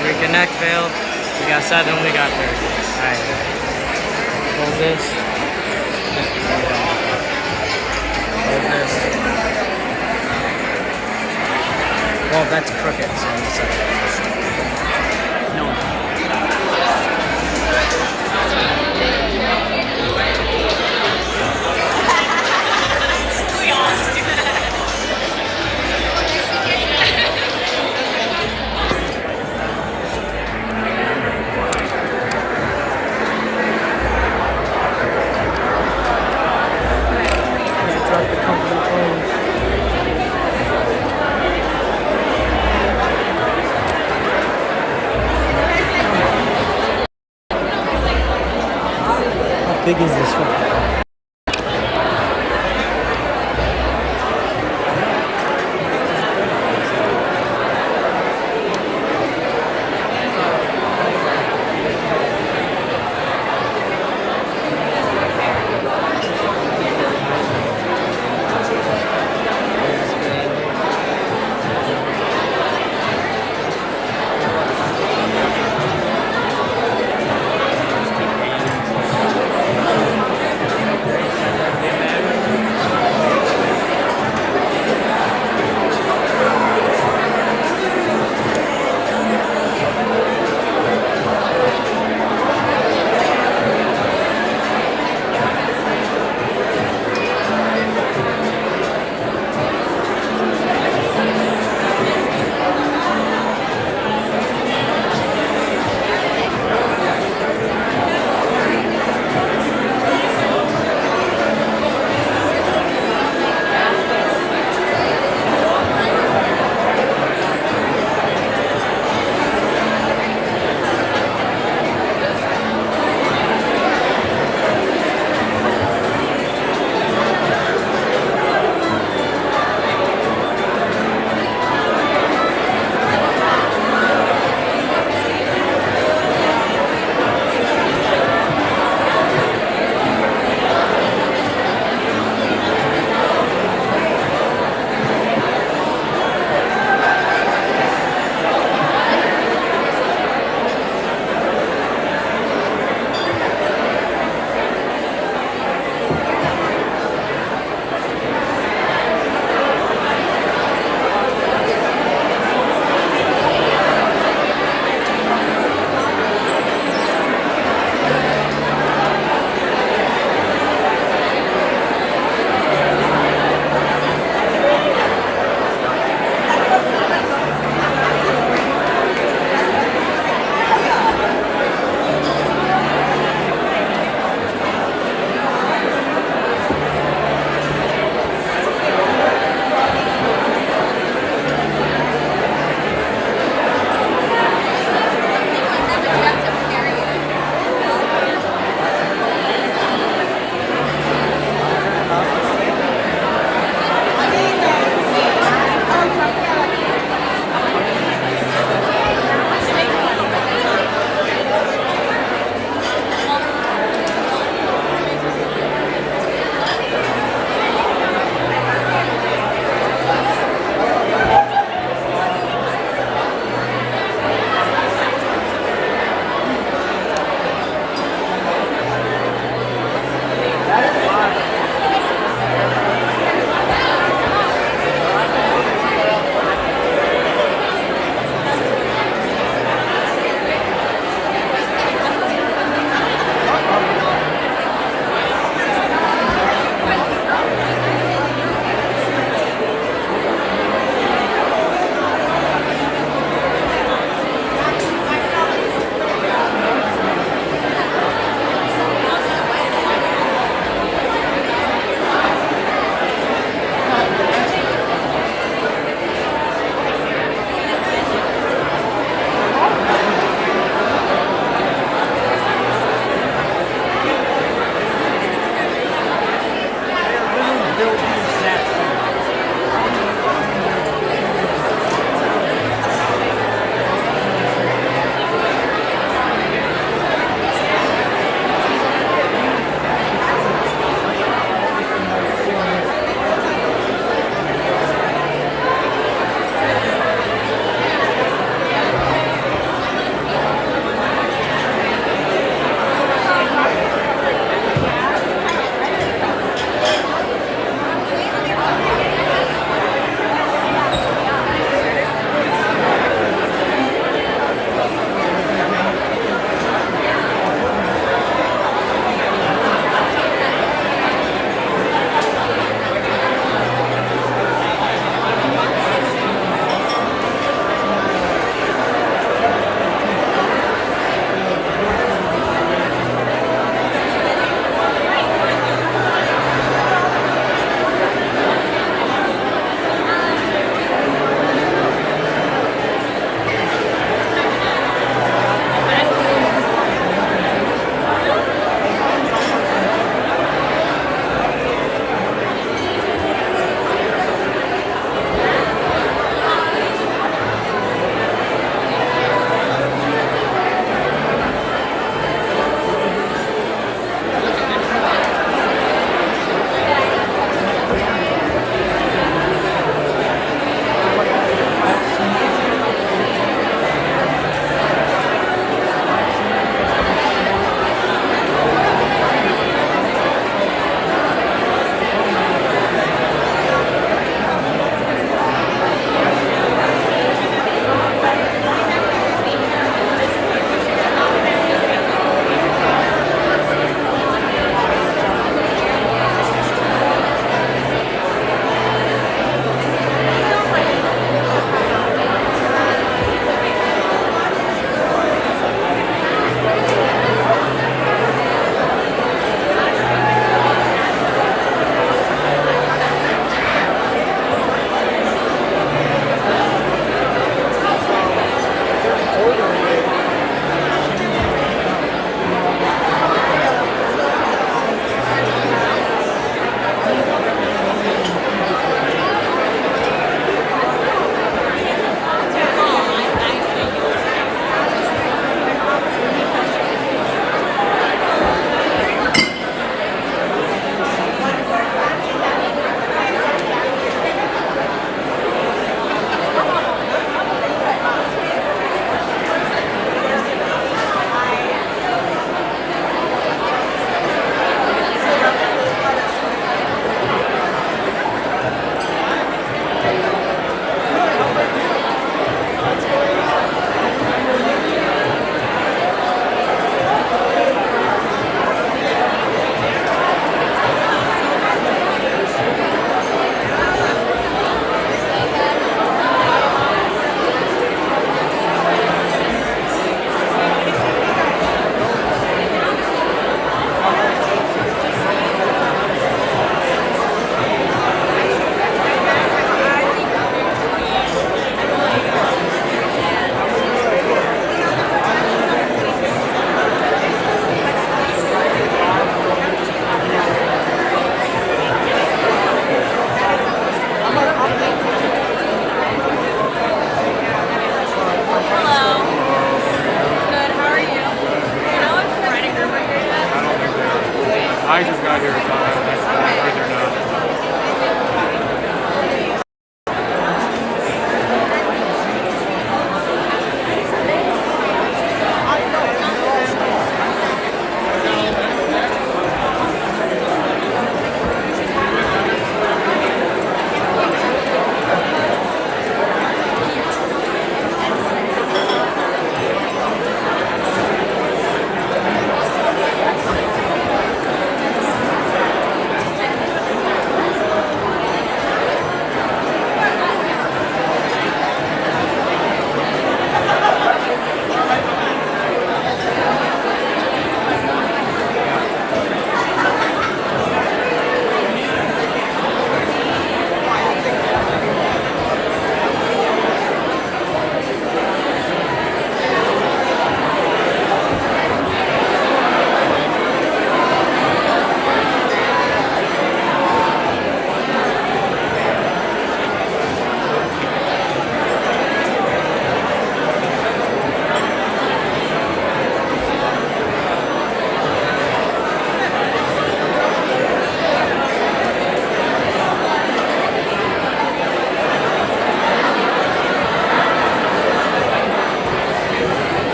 Reconnect failed. We got 7, we got 30. Alright. Hold this. Hold this. Well, that's crooked, so I'm sorry. No. How big is this one?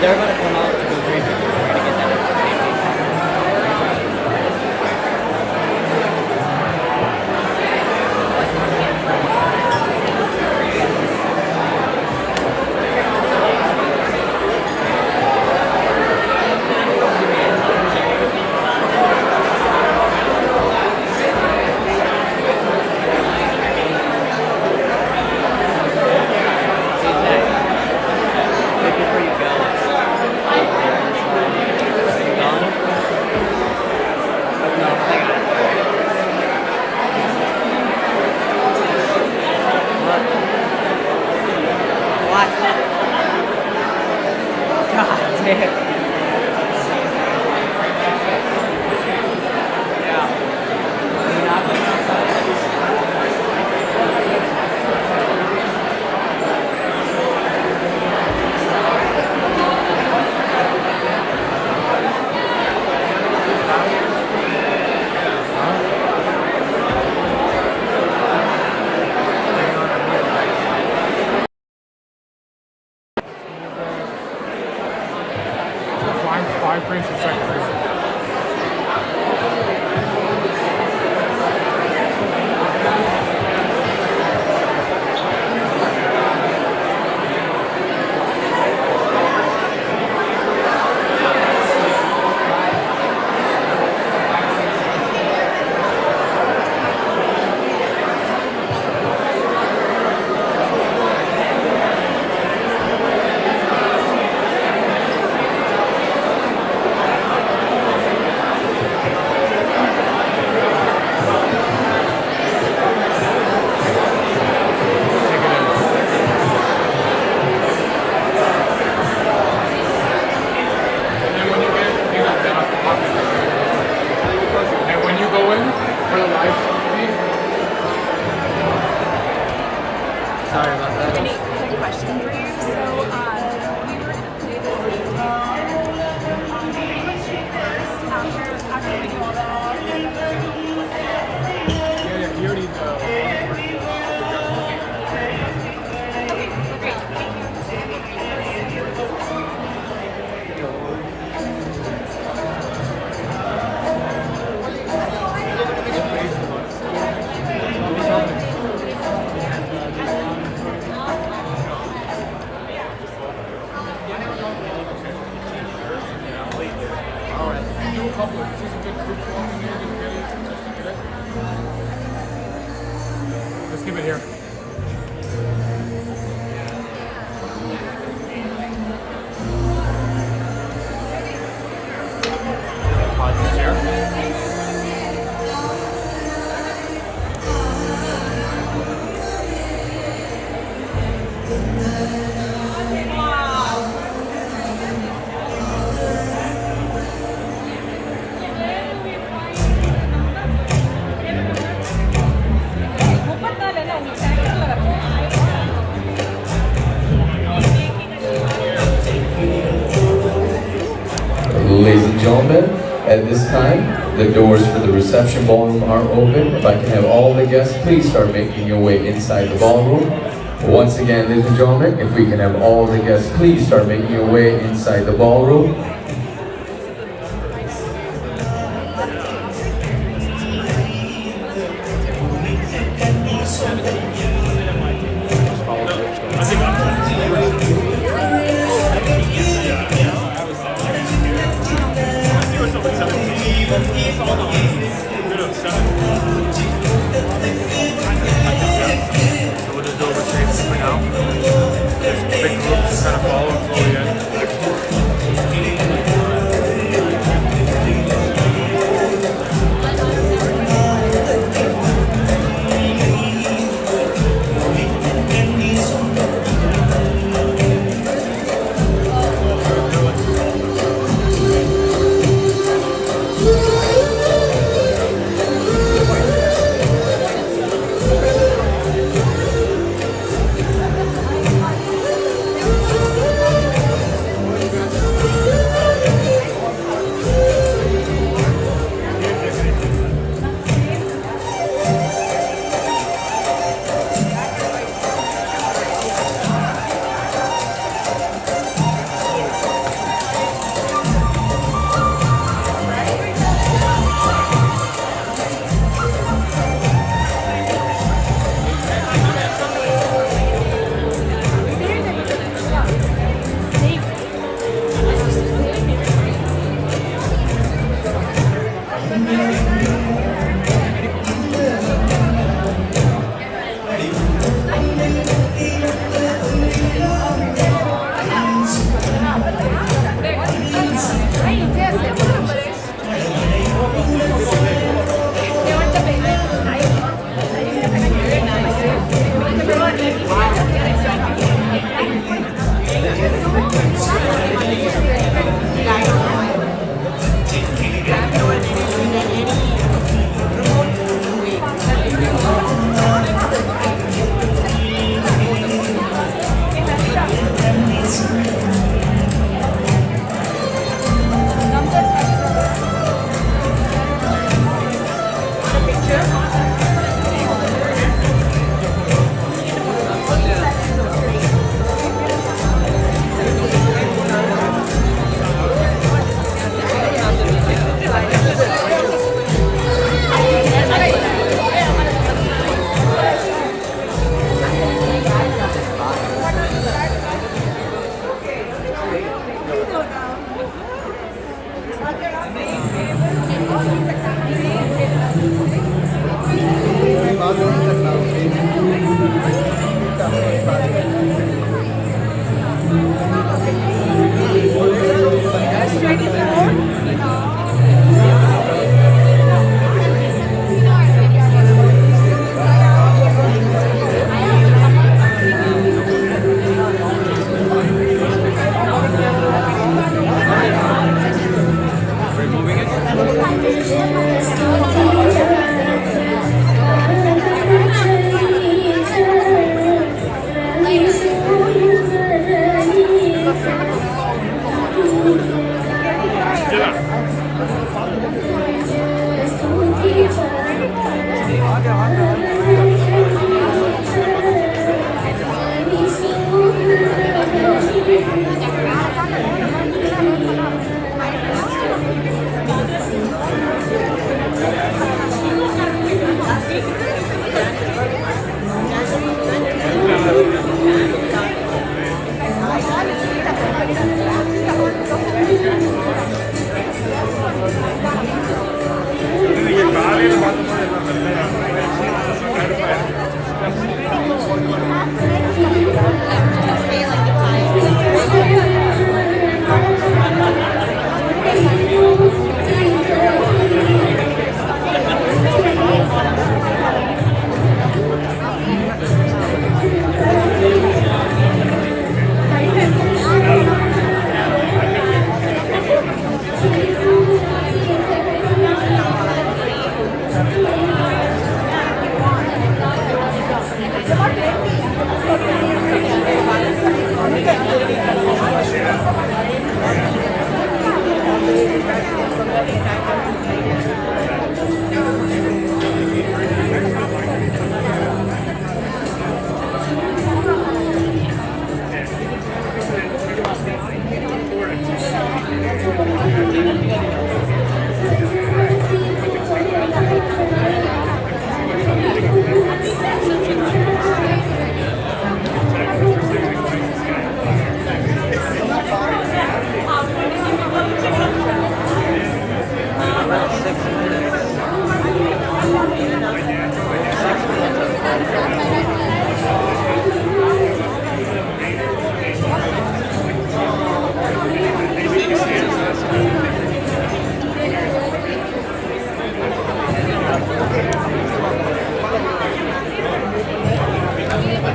they're about to come out to go drinking. We're gonna get that information. Five frames per second. Sorry about that. Any quick question for you? So, we were going to play this first after we do all the Yeah, you already know. Okay, great. Thank Let's keep it here. Pause this here. Ladies and gentlemen, at this time, the doors for the reception ballroom are open. If I can have all the guests, please start making your way inside the ballroom. Once again, ladies and gentlemen, if we can have all the guests, please start making your way inside the ballroom. Big groups kind of follow and slowly in.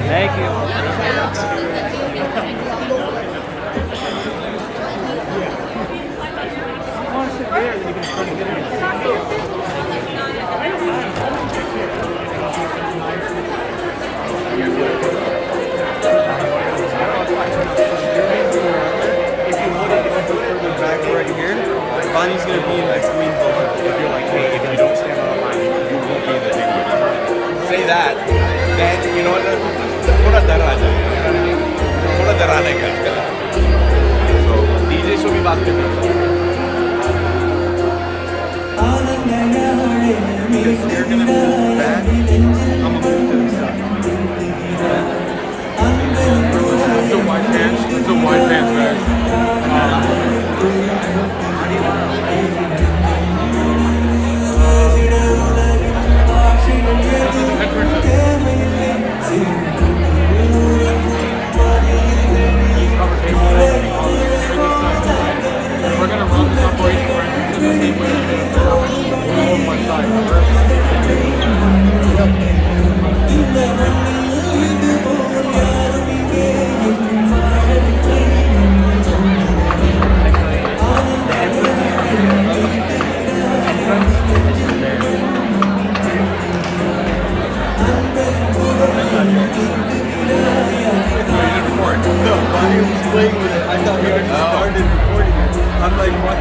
Thank you. Back right here, Bonnie's gonna be in between both. If you're like, hey, if you don't stand on the line, you won't be in the thing. Say that, then you know what? Pura daraja. Pura daraja ka. So DJ should be back with You're gonna move back. I'm gonna move to the side. It's a wide pants. It's a wide pants bag. We're gonna run this operation right into the same way we did it. We'll on one side. No, Bonnie was playing with it. I thought we already started recording it. I'm like, what?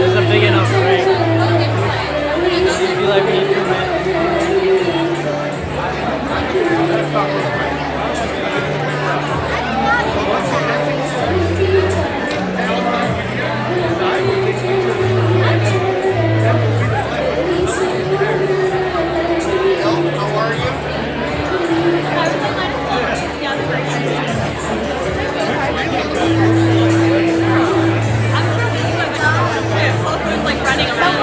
There's a big enough ring. If you like me, like running around.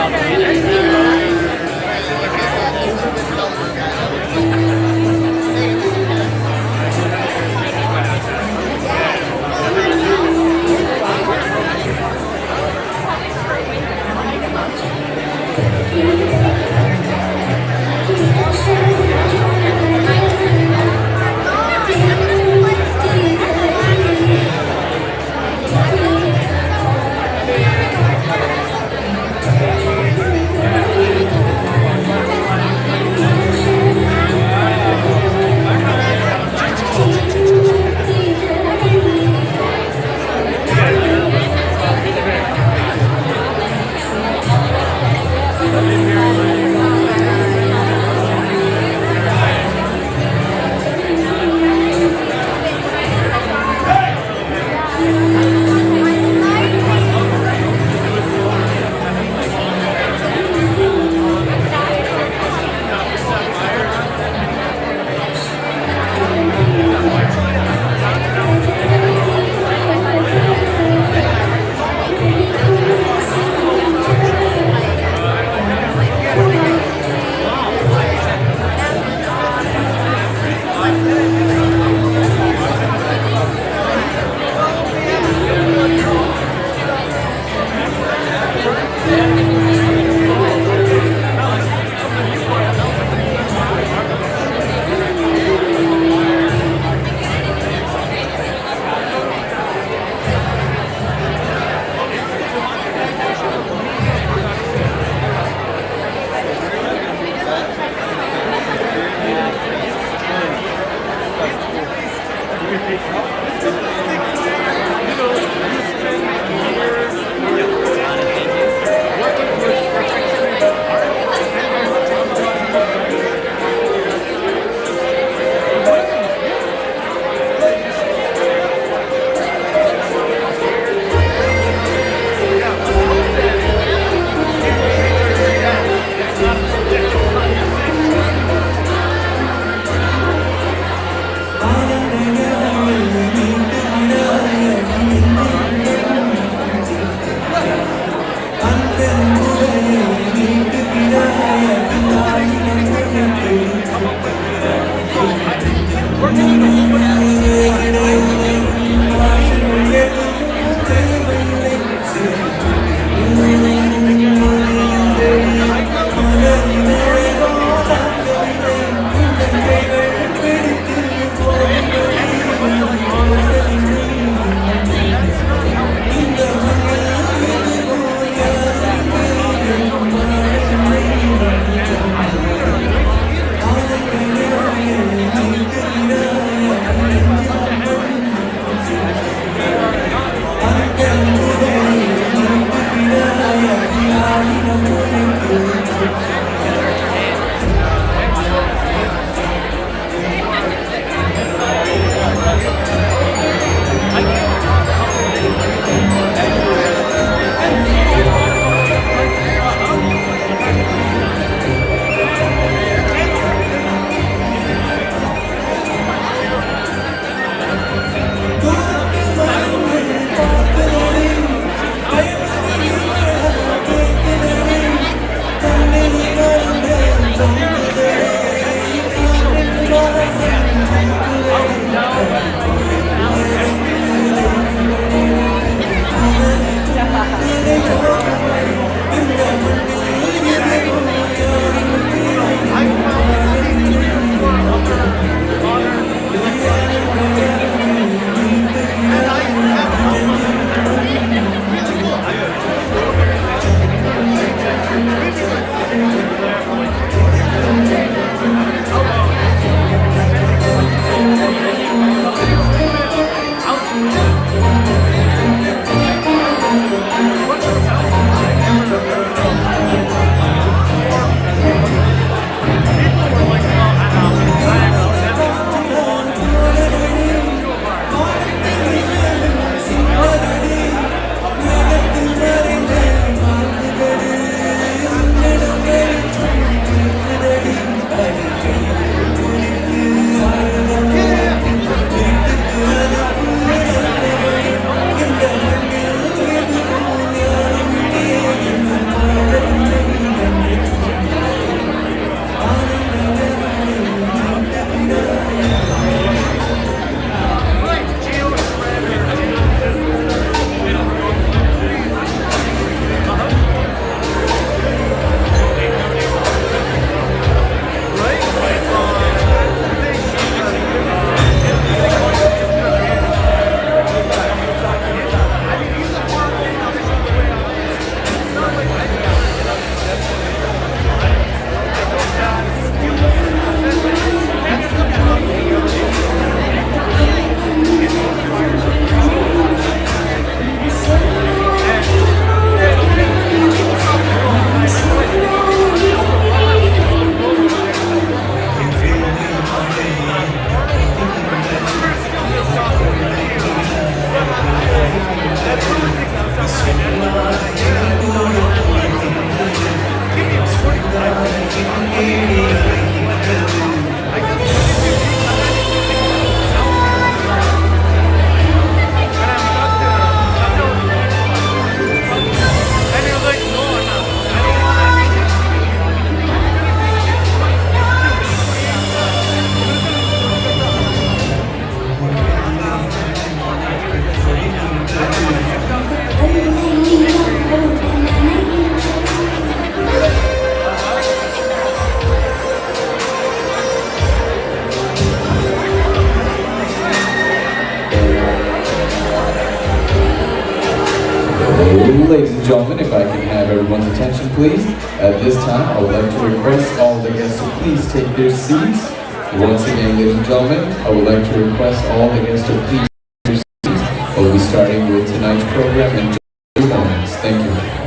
gentlemen, if I can have everyone's attention, please. At this time, I would like to request all the guests to please take their seats. Once again, ladies and gentlemen, I would like to request all the guests to please take their seats. We'll be starting with tonight's program in just a few moments. Thank you.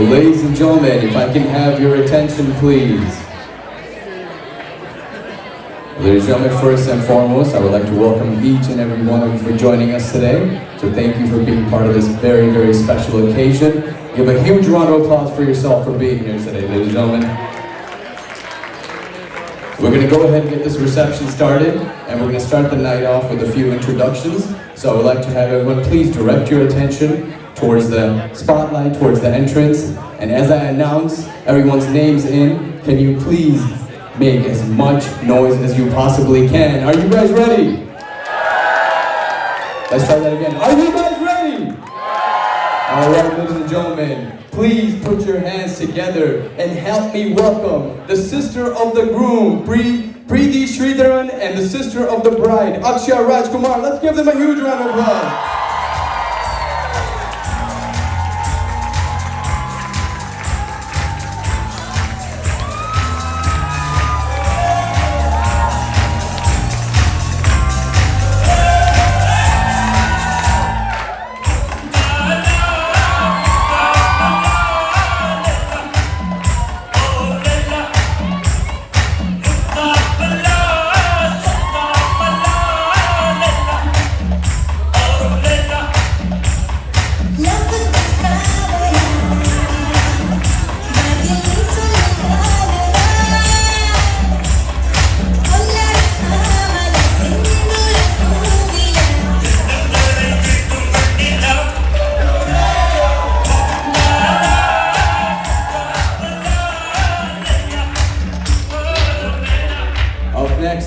Ladies and gentlemen, if I can have your attention, please. Ladies and gentlemen, first and foremost, I would like to welcome each and every one of you for joining us today. So thank you for being part of this very, very special occasion. Give a huge round of applause for yourself for being here today, ladies and gentlemen. We're going to go ahead and get this reception started, and we're going to start the night off with a few introductions. So I would like to have everyone please direct your attention towards the spotlight, towards the entrance. And as I announce everyone's names in, can you please make as much noise as you possibly can? Are you guys ready? Let's try that again. Are you guys ready? All right, ladies and gentlemen, please put your hands together and help me welcome the sister of the groom, Preeti Sridharan, and the sister of the bride, Akshay Rajkumar. Let's give them a huge round of applause.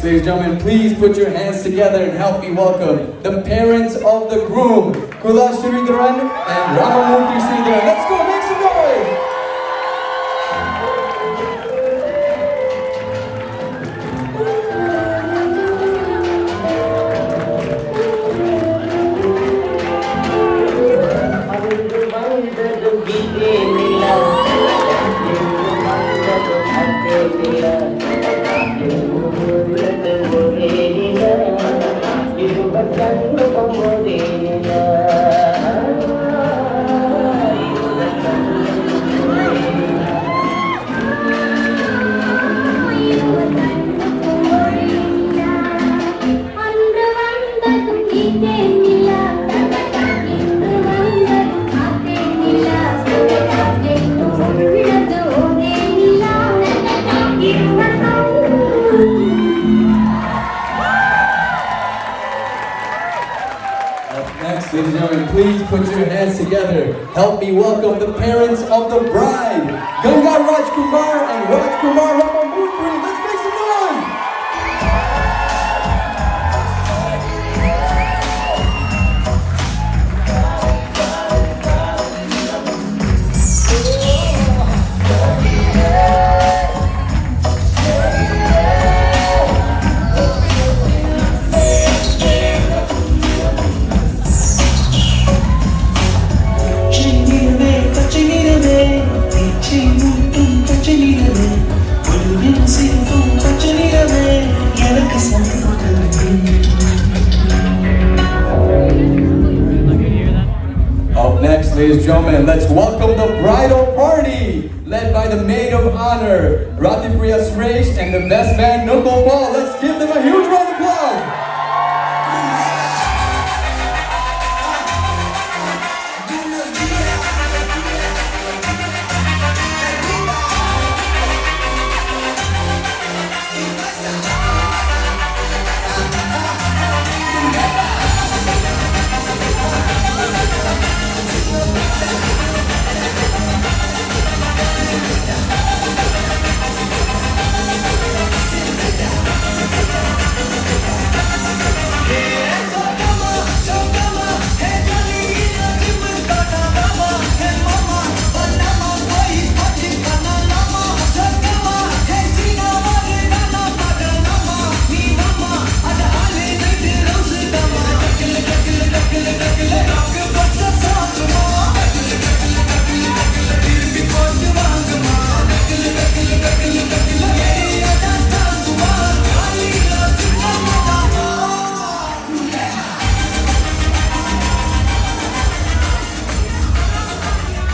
Ladies and gentlemen, please put your hands together and help me welcome the parents of the groom, Kula Sridharan and Ramamurthy Sridharan. Let's go, make some noise! hands together. Help me welcome the parents of the bride, Ganga Rajkumar and Rajkumar Ramamurthy. Let's make some noise! Up next, ladies and gentlemen, let's welcome the Bridal Party, led by the Maid of Honor, Ratipriya Suresh, and the best man, Nukul Paul. Let's give them a huge round of applause.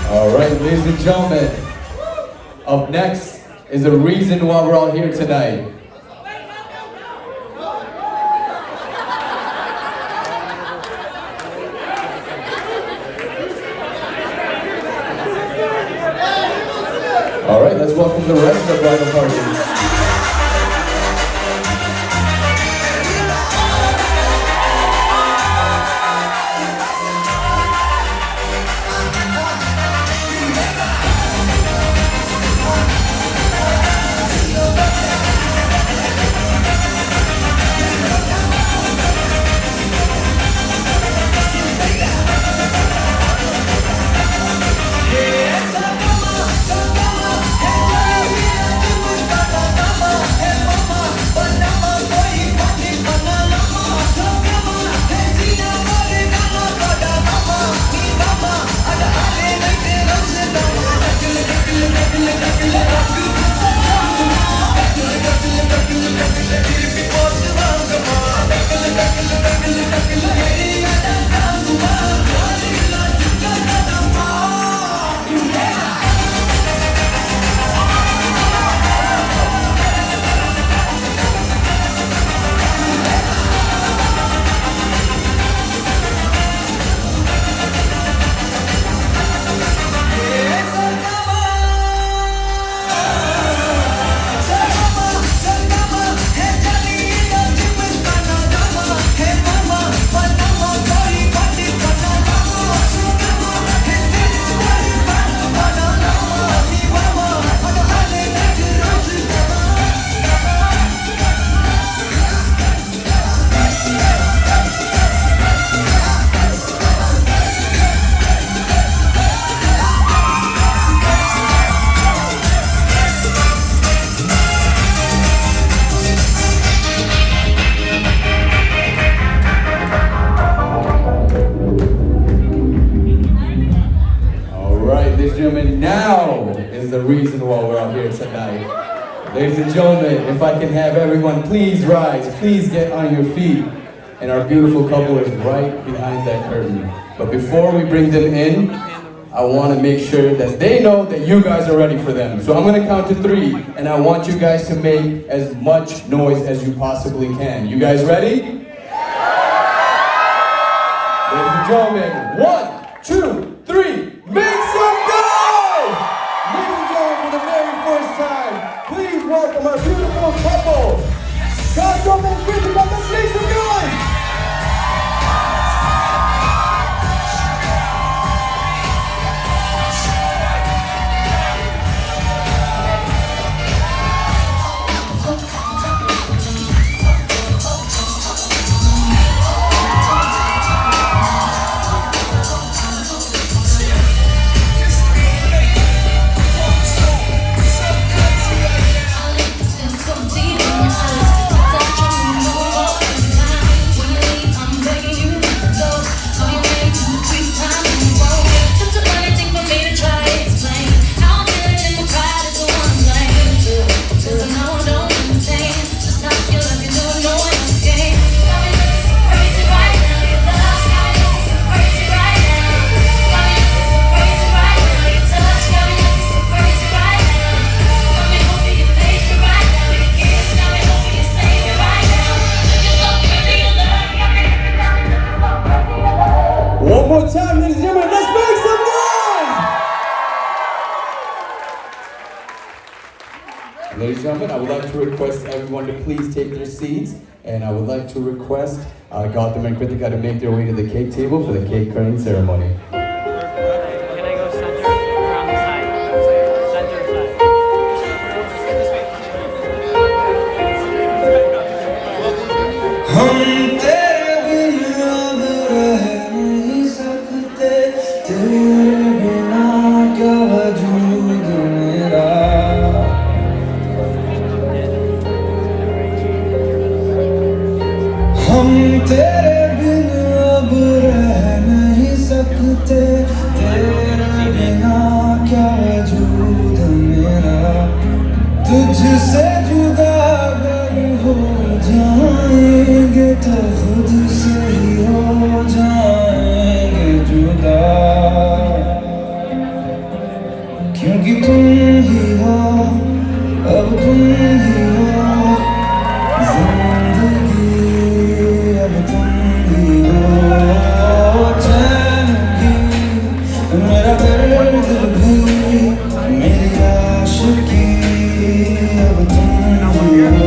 All right, ladies and gentlemen, up next is the reason why we're all here tonight. All right, let's welcome the rest of the bridal party. Now is the reason why we're out here tonight. Ladies and gentlemen, if I can have everyone please rise, please get on your feet. And our beautiful couple is right behind that curtain. But before we bring them in, I want to make sure that they know that you guys are ready for them. So I'm going to count to 3, and I want you guys to make as much noise as you possibly can. You guys ready? Ladies and gentlemen, 1, 2, 3, make some noise! Ladies and gentlemen, for the very first time, please welcome our beautiful couple, Gautam and Krithika. Let's make some noise! gentlemen, I would like to request everyone to please take their seats, and I would like to request Gautam and Krithika to make their way to the cake table for the cake cutting ceremony. Can I go center or on the side? Center side. हम तेरे बिन अब रह नहीं सकते, तेरे बिना क्या वजूद मेरा। हम तेरे बिन अब रह नहीं सकते, तेरे बिना क्या वजूद मेरा। तुझसे जुदा अगर हो जाएंगे तो खुद से ही हो जाएंगे जुदा, क्योंकि तुम ही हो, अब तुम ही हो जिंदगी, अब तुम ही हो चैन भी, मेरा दर्द भी, मेरी आशिकी, अब तुम ही हो।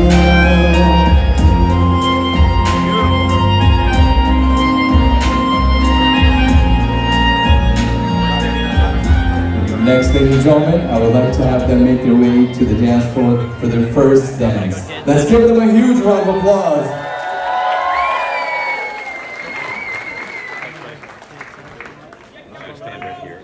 Next, ladies and gentlemen, I would like to have them make their way to the dance floor for their first dance. Let's give them a huge round of applause. Stand right here.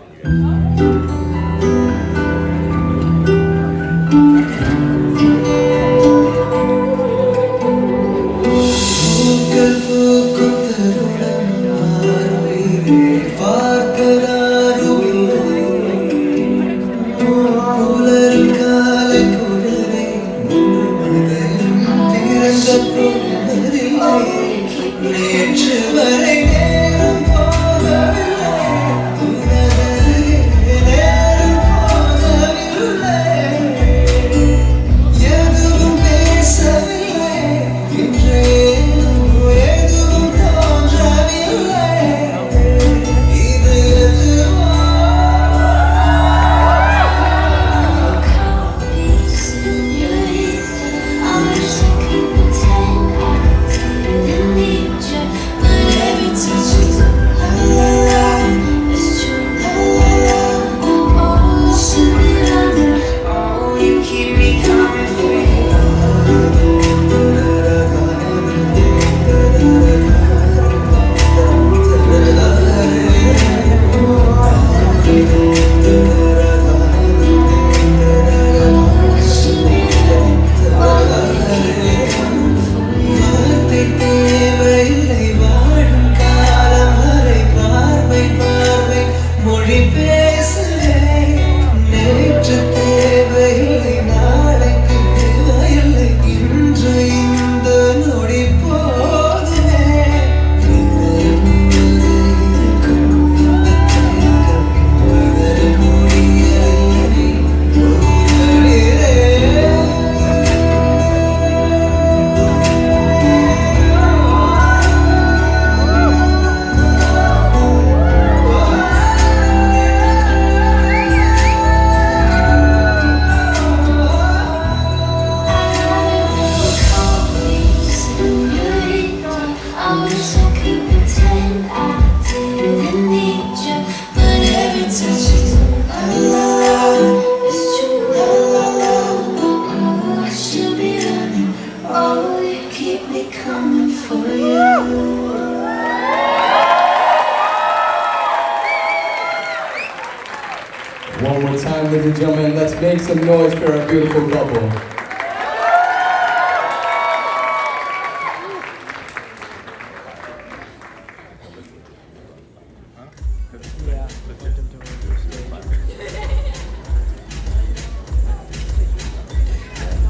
One more time, ladies and gentlemen, let's make some noise for our beautiful couple.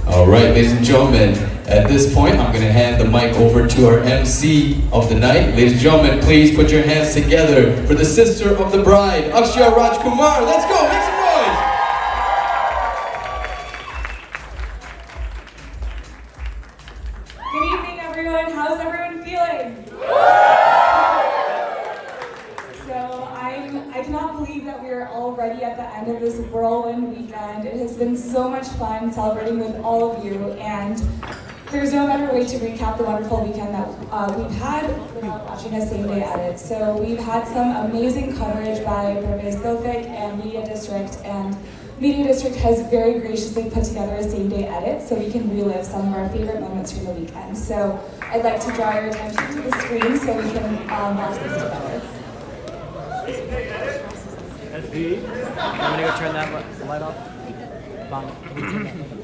All right, ladies and gentlemen, at this point, I'm going to hand the mic over to our MC of the night. Ladies and gentlemen, please put your hands together for the sister of the bride, Akshya Rajkumar. Let's go, make some noise. Good evening, everyone. How's everyone feeling? So I cannot believe believe that we are already at the end of this whirlwind weekend. It has been so much fun celebrating with all of you, and there's no better way to recap the wonderful weekend that we've had without watching a same-day edit. So we've had some amazing coverage by Gautham and Media District, and Media District has very graciously put together a same-day edit so we can relive some of our favorite moments from the weekend. So I'd like to draw your attention to the screen so we can watch this together. I'm gonna go turn that light off. Bonnie, can you turn that light off?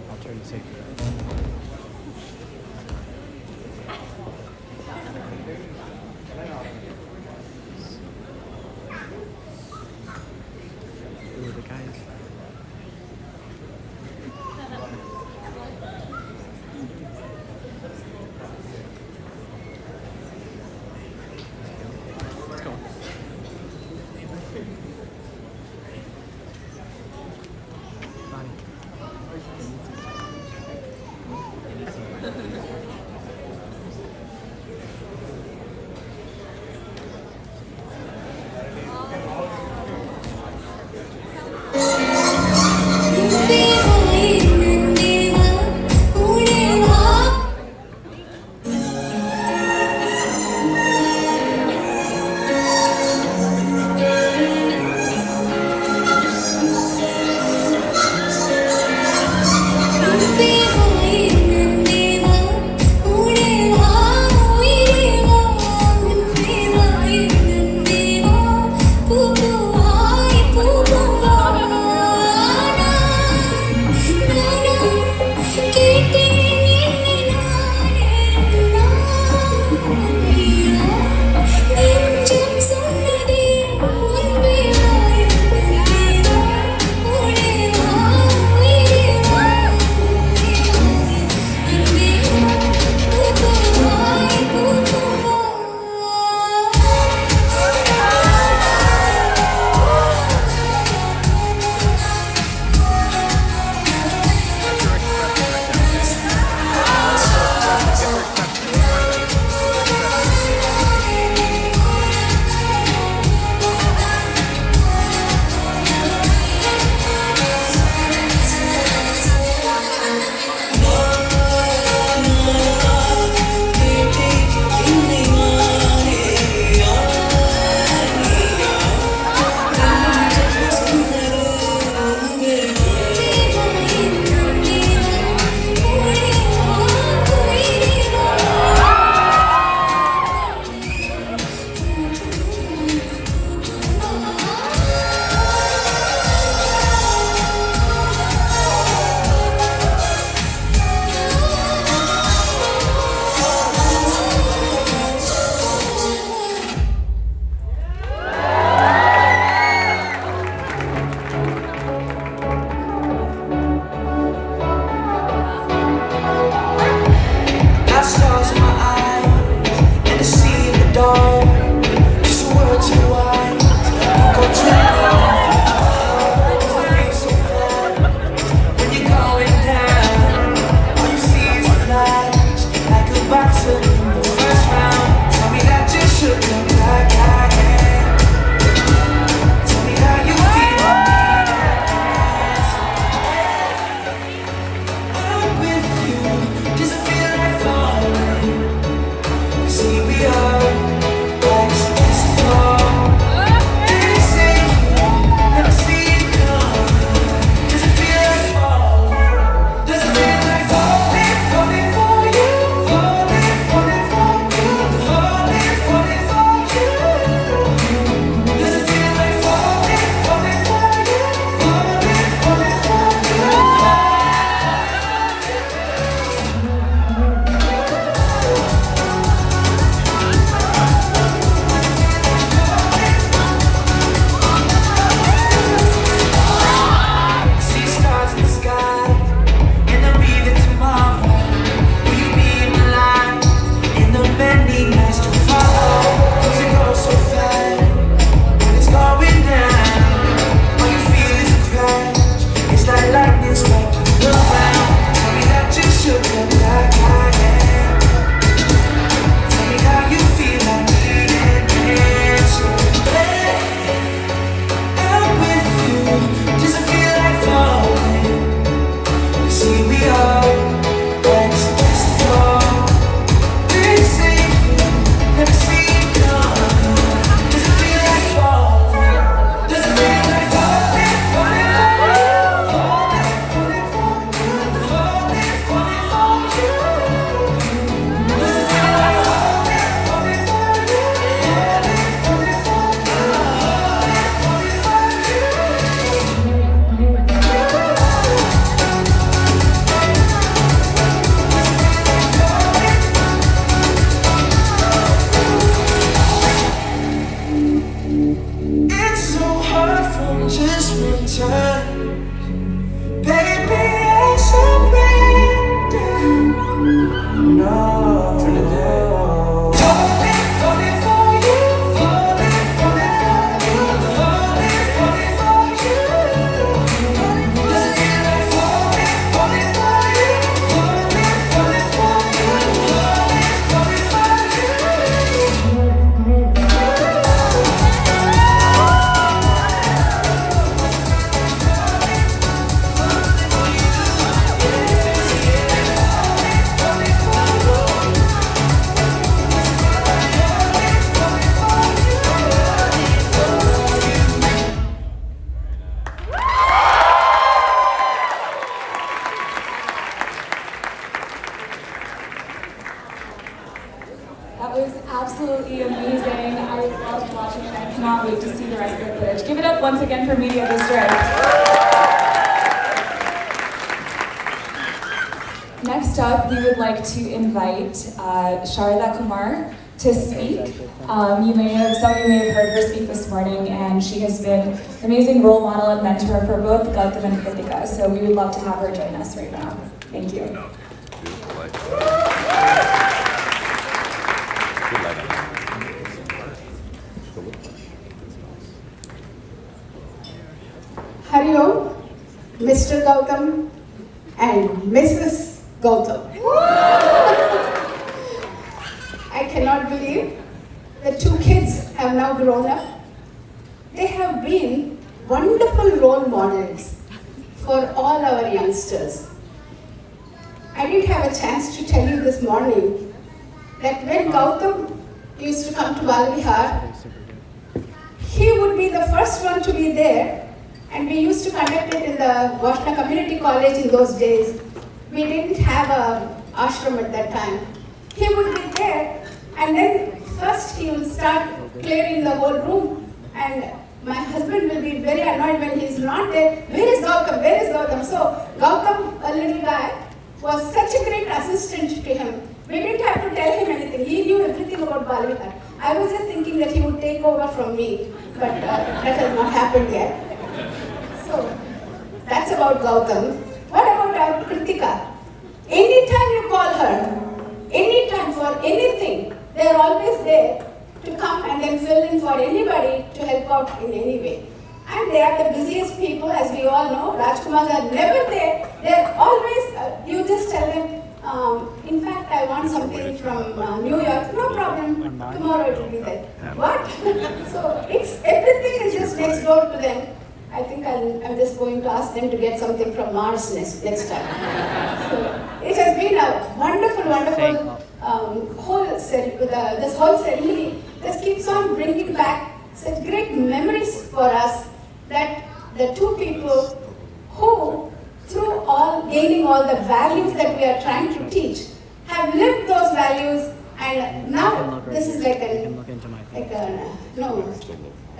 I'll turn the safety on. That was absolutely amazing. I loved watching it. I cannot wait to see the rest of the footage. Give it up once again for Media District. Next up, we would like to invite Sharada Kumar to speak. Some of you may have heard her speak this morning, and she has been an amazing role model and mentor for both Gautam and Krithika. So we would love to have her join us right now. Thank you. Hari Om, Mr. Gautam and Mrs. Gautam. I cannot believe the two kids have now grown up. They have been wonderful role models for all our youngsters. I didn't have a chance to tell you this morning that when Gautam used to come to Balvihar, he would be the first one to be there, and we used to conduct it in the Vashna Community College in those days. We didn't have an ashram at that time. He would be there, and then first he will start clearing the whole room, and my husband will be very annoyed when he's not there. Where is Gautam? Where is Gautam? So Gautam, a little guy, was such a great assistant to him. We didn't have to tell him anything. He knew everything about Balvihar. I was just thinking that he would take over from me, but that has not happened yet. So that's about Gautam. What about our Krithika? Anytime you call her, anytime for anything, they are always there to come and then fill in for anybody to help out in any way. And they are the busiest people, as we all know. Rajkumars are never there. They are always, you just tell them, in fact, I want something from New York. No problem, tomorrow it will be there. What? So it's everything is just next door to them. I think I'm just going to ask them to get something from Mars next time. So it has been a wonderful, wonderful this whole ceremony just keeps on bringing back such great memories for us, that the two people who, through gaining all the values that we are trying to teach, have lived those values, and now this is like a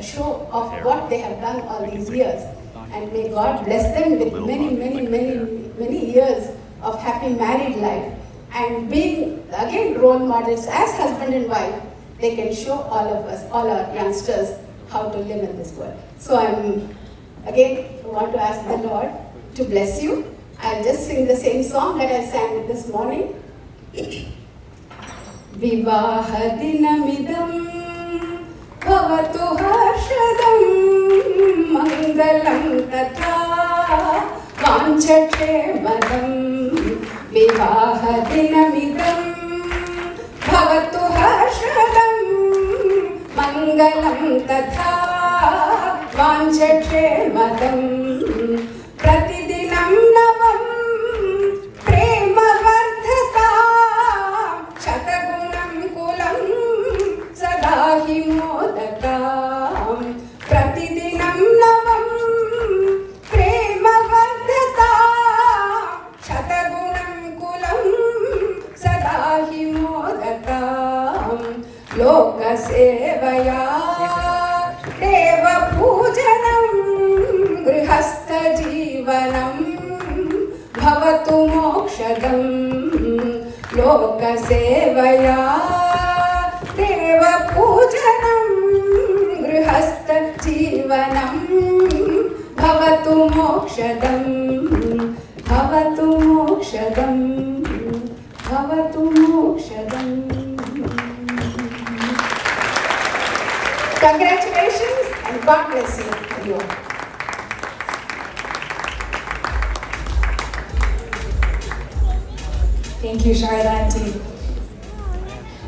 show of what they have done all these years. And may God bless them with many years of happy married life, and being again role models as husband and wife. They can show all of us, all our youngsters, how to live in this world. So I want to ask the Lord to bless you. I'll just sing the same song that I sang this morning. Vivaha dinamidam bhavatu harshadam mangalam tatha vanchate madam. Vivaha dinamidam bhavatu harshadam mangalam tatha vanchate madam. Pratidinam navam prema vardhata shatagunam kulam sadahi modata. Pratidinam navam prema vardhata shatagunam kulam sadahi modata. Loka sevaya deva pujanam grihastha jivanam bhavatu mokshadam. Loka sevaya deva pujanam grihastha jivanam bhavatu mokshadam. Bhavatu mokshadam. Bhavatu mokshadam. Congratulations and God bless you. Thank you, Sharada Auntie.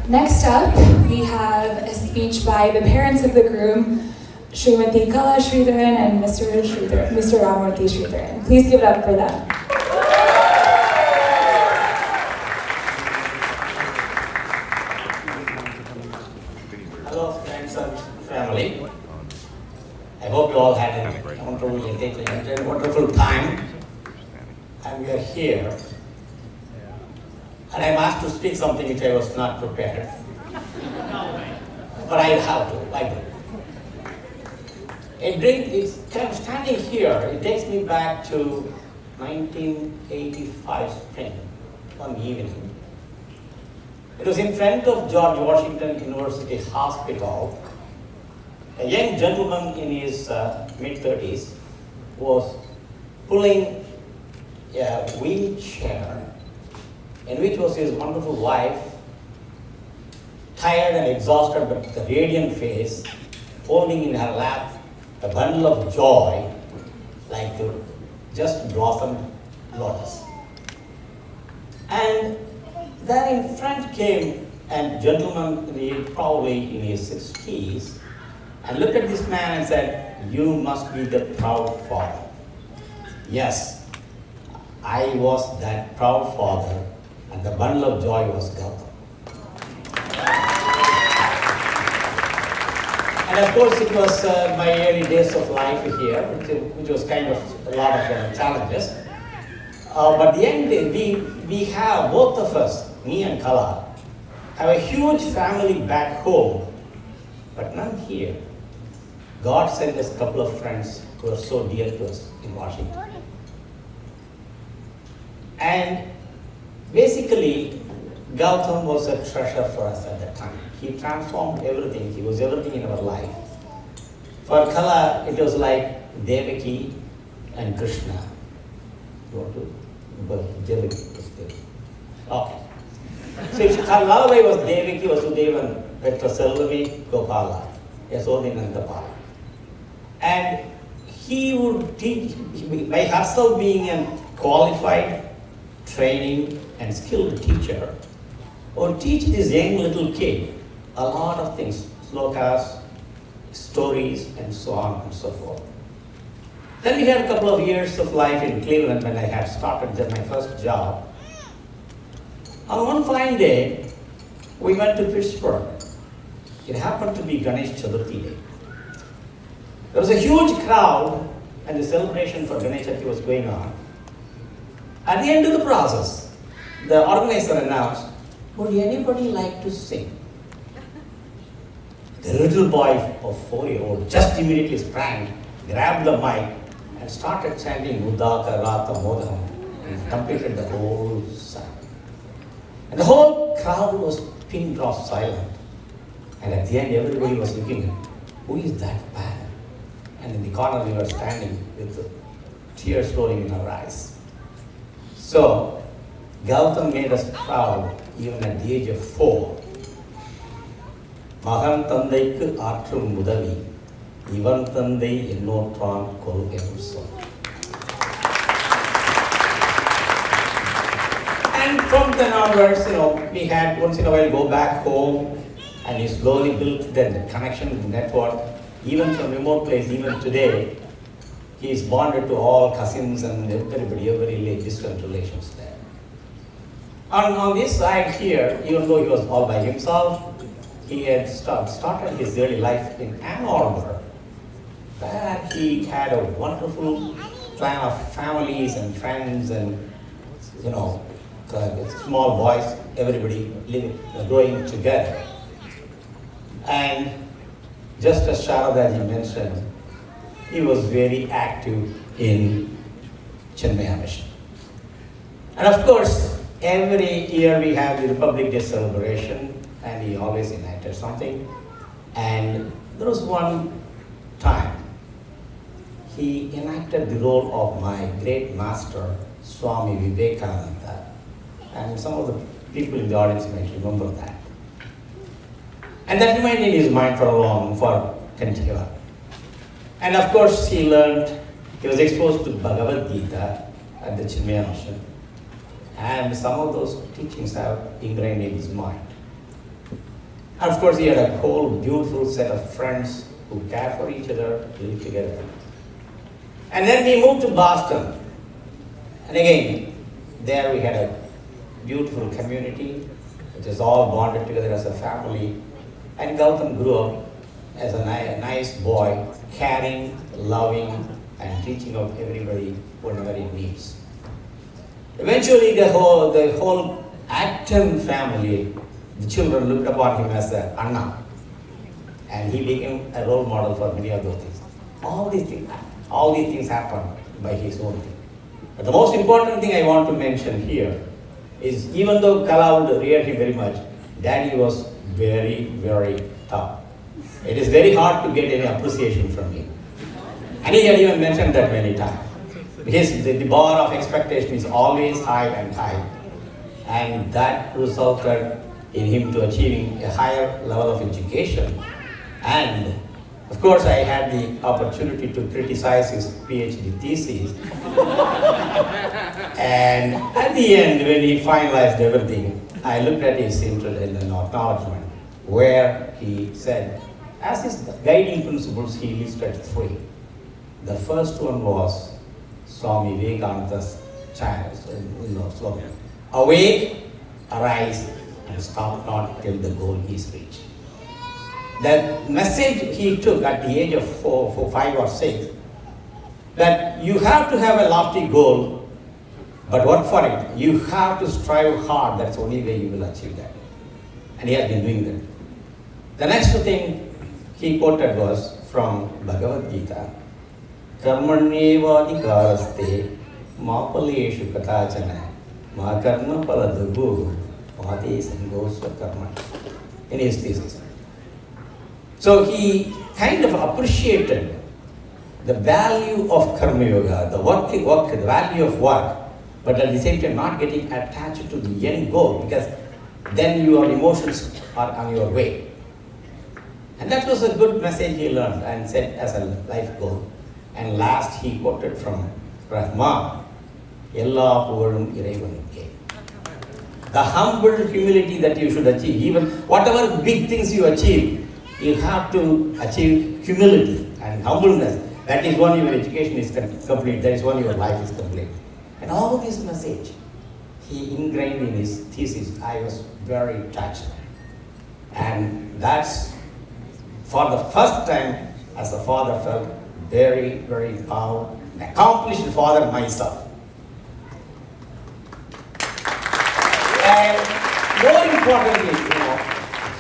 Next up, we have a speech by the parents of the groom, Srimati Kala Sridharan and Mr. Ramurthy Sridharan. Please give it up for them. Hello friends and family. I hope you all had a wonderful time, and we are here. And I'm asked to speak something which I was not prepared. But I have to, I do. It's kind of standing here, it takes me back to 1985 spring, one evening. It was in front of George Washington University Hospital. A young gentleman in his mid-30s was pulling a wheelchair in which was his wonderful wife, tired and exhausted but with a radiant face, holding in her lap a bundle of joy like the just blossomed lotus. And then in front came a gentleman, probably in his 60s, and looked at this man and said, "You must be the proud father." Yes, I was that proud father, and the bundle of joy was Gautam. And of course, it was my early days of life here, which was kind of a lot of challenges. But the end, we have, both of us, me and Kala, have a huge family back home, but none here. God sent us a couple of friends who are so dear to us in Washington. And basically, Gautam was a treasure for us at that time. He transformed everything. He was everything in our life. For Kala, it was like Devaki and Krishna. You want to? But Devaki was there. Okay. So Kalabai was Devaki, Vasudevan, Vetrasallavi, Gopala, Yasodinandapala. And he would teach, by herself being a qualified, training, and skilled teacher, would teach this young little kid a lot of things, slokas, stories, and so on and so forth. Then we had a couple of years of life in Cleveland when I had started my first job. On one fine day, we went to Pittsburgh. It happened to be Ganesh Chaturthi Day. There was a huge crowd and the celebration for Ganesh Chaturthi was going on. At the end of the process, the organizer announced, "Would anybody like to sing?" The little boy of 4-year-old just immediately sprang, grabbed the mic, and started chanting Uddaka Rata Modham and completed the whole song. And the whole crowd was pin drop silent. And at the end, everybody was looking at, who is that man? And in the corner, we were standing with the tears rolling in our eyes. So, Gautam made us proud even at the age of 4. Mahan Tandaikku Aatrum Mudavi, Ivan Tandai Ennotran Kol Enso. And from then onwards, we had once in a while go back home and he slowly built the connection network, even from remote place, even today. He is bonded to all cousins and everybody, every distant relations there. On this side here, even though he was all by himself, he had started his early life in Ann Arbor, where he had a wonderful clan of families and friends and, small boys, everybody living, growing together. And just as Sharadaji mentioned, he was very active in Chinmaya Mission. And of course, every year we have the Republic Day celebration, and he always enacted something. And there was one time, he enacted the role of my great master, Swami Vivekananda. And some of the people in the audience might remember that. And that remained in his mind for 10 years. And of course, he was exposed to Bhagavad Gita at the Chinmaya Mission. And some of those teachings have ingrained in his mind. And of course, he had a whole beautiful set of friends who care for each other, live together. And then we moved to Boston. And again, there we had a beautiful community, which is all bonded together as a family. And Gautam grew up as a nice boy, caring, loving, and teaching of everybody whatever he needs. Eventually, the whole Acton family the children looked upon him as a Anna. And he became a role model for many of those things. All these things happened by his own thing. But the most important thing I want to mention here is, even though Kala would rear him very much, Daddy was very, very tough. It is very hard to get any appreciation from him. And he had even mentioned that many times. Because the bar of expectation is always high and high. And that resulted in him to achieving a higher level of education. And of course, I had the opportunity to criticize his PhD thesis. And at the end, when he finalized everything, I looked at his acknowledgement, where he said, as his guiding principles, he listed 3. The first one was Swami Vivekananda's slogan: awake, arise, and stop not till the goal is reached. That message he took at the age of 4, 5 or 6, that you have to have a lofty goal, but work for it. You have to strive hard. That's the only way you will achieve that. And he has been doing that. The next thing he quoted was from Bhagavad Gita: Karmanyevadhikaraste mapaleshu katachana ma karma paladabhu mate sangosva karma, in his thesis. So he kind of appreciated the value of karma yoga, the value of work, but at the same time not getting attached to the end goal, because then your emotions are on your way. And that was a good message he learned and set as a life goal. And last he quoted from Rahman, Ella puvarum iraivanukke. The humble humility that you should achieve, even whatever big things you achieve, you have to achieve humility and humbleness. That is when your education is complete, that is when your life is complete. And all this message he ingrained in his thesis. I was very touched. And that's, for the first time as a father, felt very, very proud, accomplished father myself. And more importantly,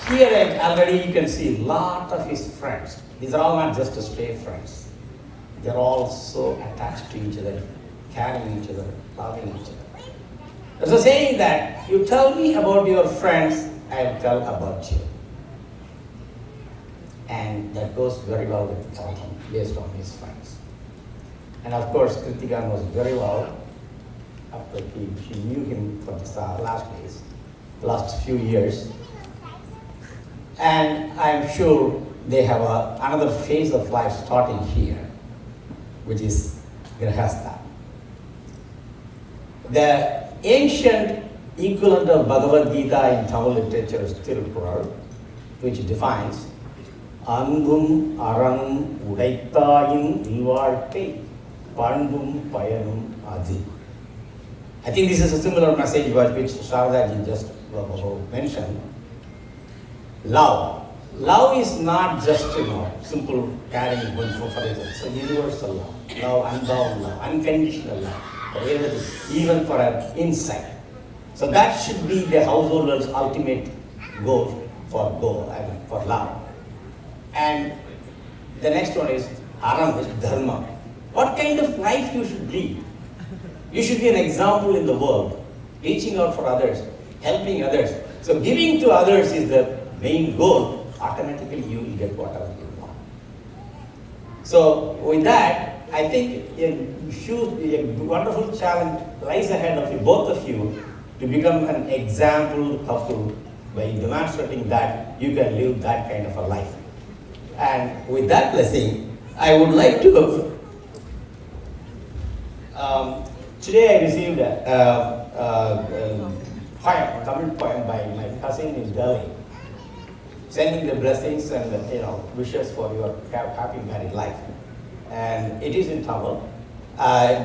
here already you can see a lot of his friends. These are all not just stray friends. They're all so attached to each other, caring each other, loving each other. There's a saying that, you tell me about your friends, I'll tell about you. And that goes very well with Gautam, based on his friends. And of course, Krithika knows very well, after she knew him for the last few years. And I'm sure they have another phase of life starting here, which is Grihastha. The ancient equivalent of Bhagavad Gita in Tamil literature is Tiruppural, which defines Anbum Aranum Udaitayum Ilvarkai Pandum Payanum Adi. I think this is a similar message which Sharadaji just mentioned. Love. Love is not just, simple caring one for it. It's a universal love. Love, unbound love, unconditional love, for everything, even for an insect. So that should be the householder's ultimate goal for love. And the next one is Aram, is Dharma. What kind of life you should lead? You should be an example in the world, reaching out for others, helping others. So giving to others is the main goal. Automatically you will get whatever you want. So with that, I think a wonderful challenge lies ahead of you, both of you, to become an example couple by demonstrating that you can live that kind of a life. And with that blessing, I would like to, today I received a Tamil poem by my cousin in Delhi, sending the blessings and wishes for your happy married life. And it is in Tamil.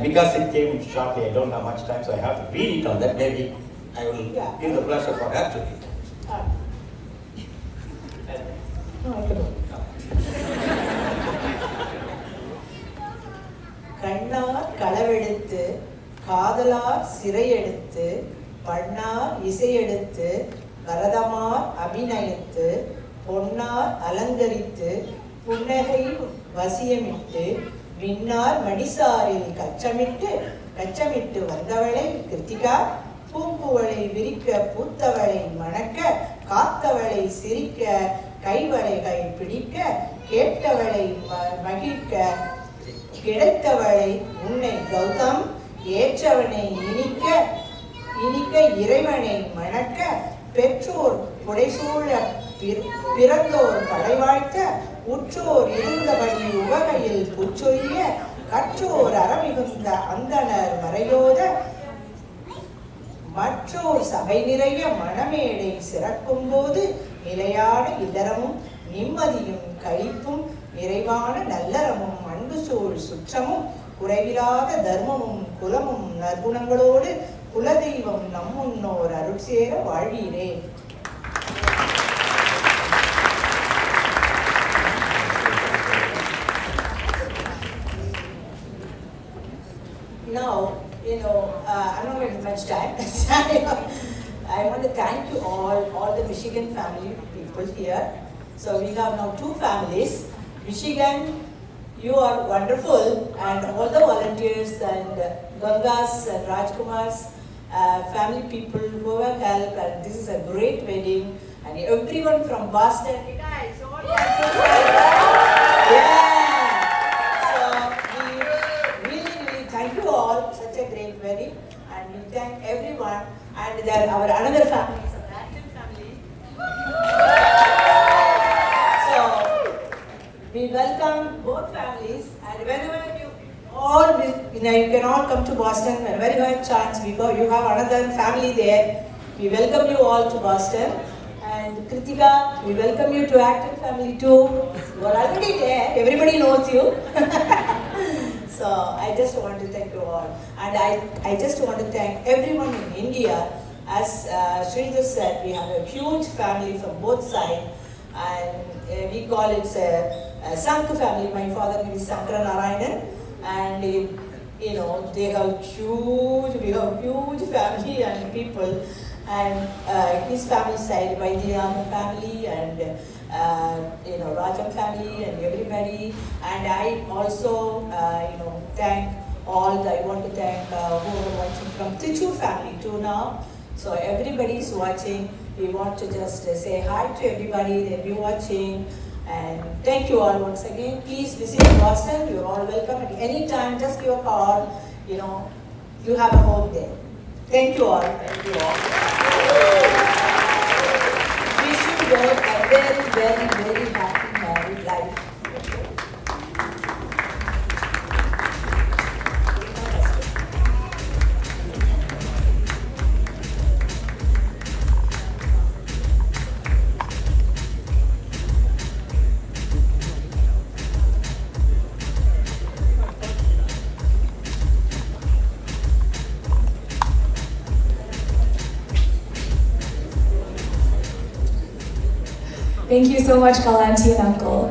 Because it came shortly, I don't have much time, so I have to read it on that. Maybe I will give the pleasure for her to read. கண்ணார் களவெடுத்து காதலார் சிறையெடுத்து பண்ணார் இசையெடுத்து பரதமார் அபிநயித்து பொன்னார் அலங்கரித்து புன்னகை வசியமிட்டு மின்னார் மடிசாரில் கச்சமிட்டு வந்தவளை கிருத்திகா பூங்குவளை விரிக்க பூத்தவளை மணக்க காத்தவளை சிரிக்க கைவளைகள் பிடிக்க கேட்டவளை மகிழ்க்க கிடைத்தவளை உன்னை கௌதம் ஏற்றவனை இனிக்க இறைவனை மணக்க பெற்றோர் புடைசூழ பிறந்தோர் தலைவாழ்த்த உற்றோர் இருந்தபடி உவகையில் புச்சொரிய கற்றோர் அறமிகுந்த அந்தனர் மறையோத மற்றோர் சபை நிறைய மணமேடை சிறக்கும் போது நிலையான இல்லறமும் நிம்மதியும் களிப்பும் நிறைவான நல்லறமும் அன்பு சூழ் சுற்றமும் குறைவிலாத தர்மமும் குலமும் நற்குணங்களோடு குலதெய்வம் நம் முன்னோர் அருட்சேர வாழ்வீரே. Now, I'm not going to much time. I want to thank you all the Michigan family people here. So we have now 2 families. Michigan, you are wonderful, and all the volunteers and Gangas and Rajkumar's family people who have helped, and this is a great wedding, and everyone from Boston. You guys, all yeah. So we really thank you all. Such a great wedding, and we thank everyone. And then our another family is a Brampton family. So we welcome both families, and whenever you can all come to Boston. Whenever you have a chance, you have another family there. We welcome you all to Boston. And Krithika, we welcome you to Acton family too. You are already there. Everybody knows you. So I just want to thank you all. And I just want to thank everyone in India. As Sridhar said, we have a huge family from both sides. And we call it a Sanka family. My father name is Sankara Narayanan. And they have huge family and people. And his family side, Vaidyanathan family and Rajam family and everybody. And I also thank all. I want to thank who are watching from Tichur family too now. So everybody is watching. We want to just say hi to everybody that be watching. And thank you all once again. Please visit Boston. You're all welcome at any time. Just give a call. You have a home there. Thank you all. Thank you all. Wish you both a very, very, very happy married life. Thank you so much, Galanti and Uncle.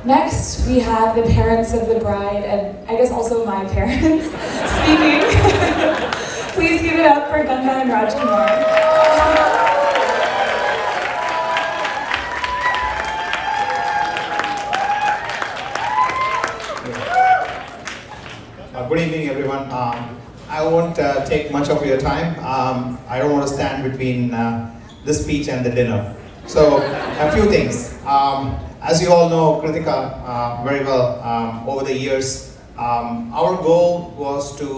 Next, we have the parents of the bride, and I guess also my parents, speaking. Please give it up for Ganga and Rajkumar. Good evening, everyone. I won't take much of your time. I don't want to stand between the speech and the dinner. So, a few things. As you all know, Krithika very well, over the years, our goal was to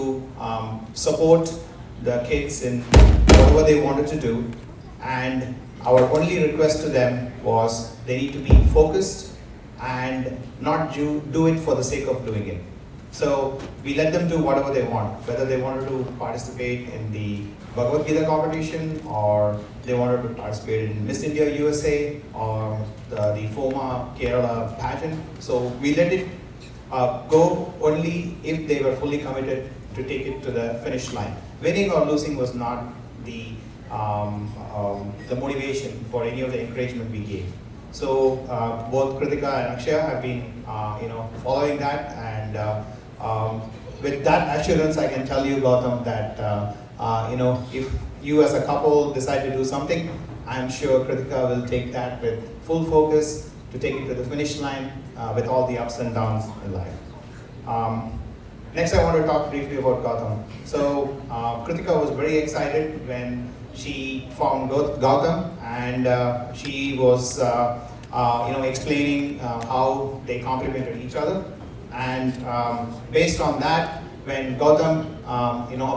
support the kids in whatever they wanted to do, and our only request to them was they need to be focused and not do it for the sake of doing it. So we let them do whatever they want, whether they wanted to participate in the Bhagavad Gita competition, or they wanted to participate in Miss India USA, or the FOMA Kerala pageant. So we let it go only if they were fully committed to take it to the finish line. Winning or losing was not the motivation for any of the encouragement we gave. So both Krithika and Akshaya have been following that, and with that assurance, I can tell you, Gautam, that if you as a couple decide to do something, I'm sure Krithika will take that with full focus to take it to the finish line with all the ups and downs in life. Next, I want to talk briefly about Gautam. So, Krithika was very excited when she found Gautam, and she was, explaining how they complemented each other. And based on that, when Gautam,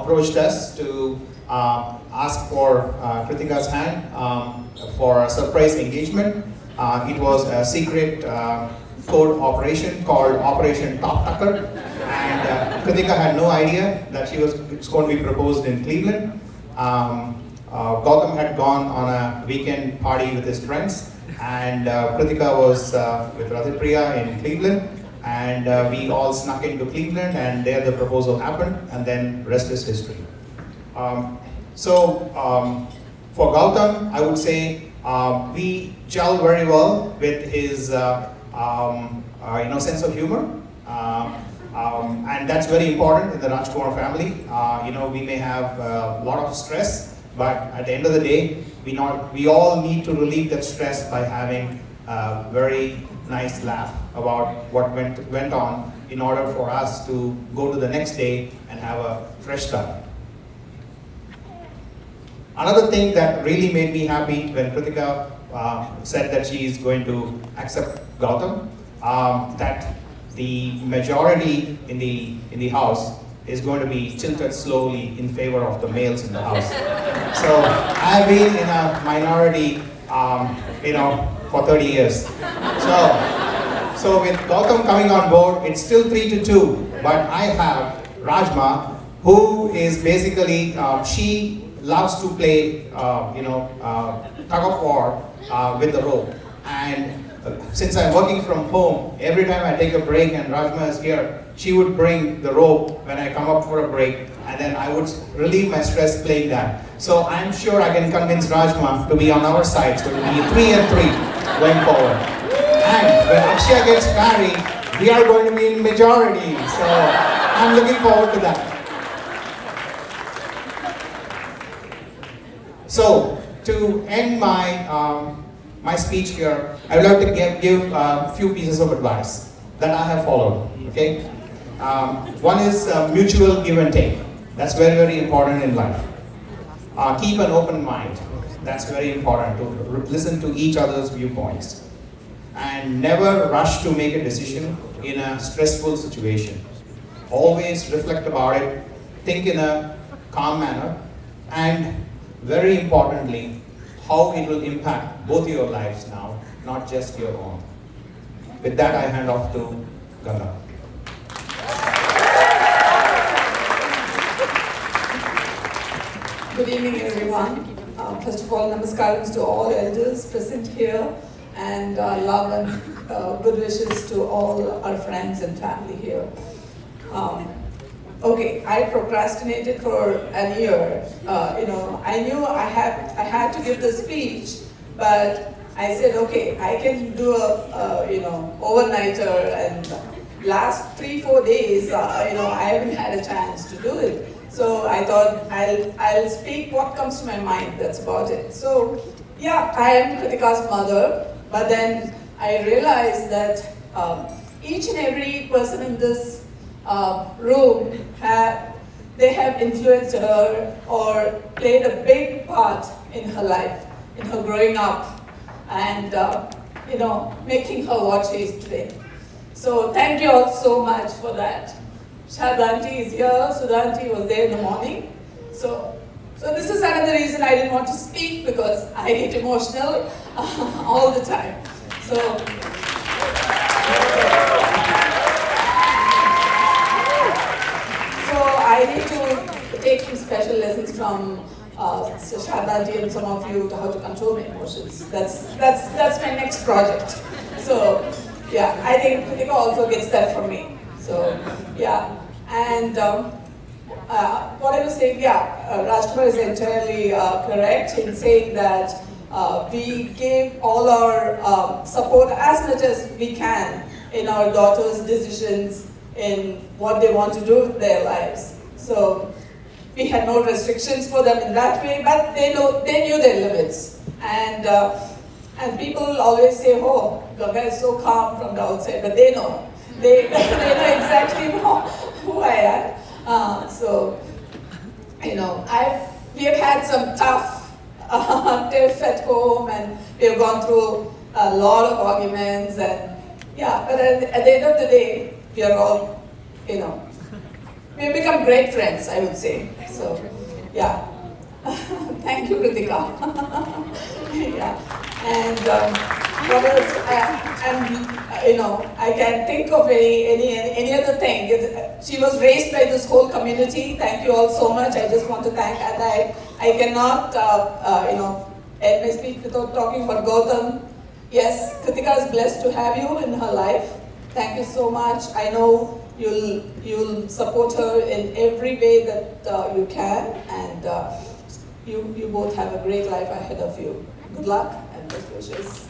approached us to ask for Krithika's hand for a surprise engagement, it was a secret code operation called Operation Top Tucker, and Krithika had no idea that it's going to be proposed in Cleveland. Gautam had gone on a weekend party with his friends, and Krithika was with Radhipriya in Cleveland, and we all snuck into Cleveland, and there the proposal happened, and then rest is history. For Gautam, I would say we gel very well with his sense of humor, and that's very important in the Rajkumar family. We may have a lot of stress, but at the end of the day, we all need to relieve that stress by having a very nice laugh about what went on in order for us to go to the next day and have a fresh start. Another thing that really made me happy when Krithika said that she is going to accept Gautam, that the majority in the house is going to be tilted slowly in favor of the males in the house. So I've been in a minority, for 30 years. So with Gautam coming on board, it's still 3-2, but I have Rajma, who is basically, she loves to play, tug of war with the rope. And since I'm working from home, every time I take a break and Rajma is here, she would bring the rope when I come up for a break, and then I would relieve my stress playing that. So I'm sure I can convince Rajma to be on our side. So it will be 3-3 going forward. And when Akshaya gets married, we are going to be in majority. So I'm looking forward to that. So to end my speech here, I would like to give a few pieces of advice that I have followed. Okay, one is mutual give and take. That's very, very important in life. Keep an open mind. That's very important, to listen to each other's viewpoints. And never rush to make a decision in a stressful situation. Always reflect about it, think in a calm manner, and very importantly, how it will impact both your lives now, not just your own. With that, I hand off to Gautam. Good evening, everyone. First of all, namaskarams to all elders present here, and love and good wishes to all our friends and family here. Okay, I procrastinated for an year. I knew I had to give the speech, but I said, okay, I can do a overnighter, and last 3-4 days, I haven't had a chance to do it. So I thought I'll speak what comes to my mind. That's about it. So yeah, I am Krithika's mother, but then I realized that each and every person in this room they have influenced her or played a big part in her life, in her growing up, and making her what she is today. So thank you all so much for that. Shadhanti is here, Sudhanti was there in the morning. So this is another reason I didn't want to speak, because I get emotional all the time. So I need to take some special lessons from Shadhanti and some of you to how to control my emotions. That's my next project. So yeah, I think Krithika also gets that from me. So yeah, and what I was saying, yeah, Rajkumar is entirely correct in saying that we gave all our support as much as we can in our daughters' decisions in what they want to do with their lives. So we had no restrictions for them in that way, but they knew their limits. And people always say, oh, Gaga is so calm from the outside, but they know. They know exactly who I am. So, you know, we have had some tough tiff at home, and we have gone through a lot of arguments, and yeah, but at the end of the day, we are all, you know, we've become great friends, I would say. So, yeah. Thank you, Krithika. Yeah. And what else? You know, I can't think of any other thing. She was raised by this whole community. Thank you all so much. I just want to thank, and I cannot, you know, end my speech without talking about Gautam. Yes, Krithika is blessed to have you in her life. Thank you so much. I know you'll support her in every way that you can, and you both have a great life ahead of you. Good luck and best wishes.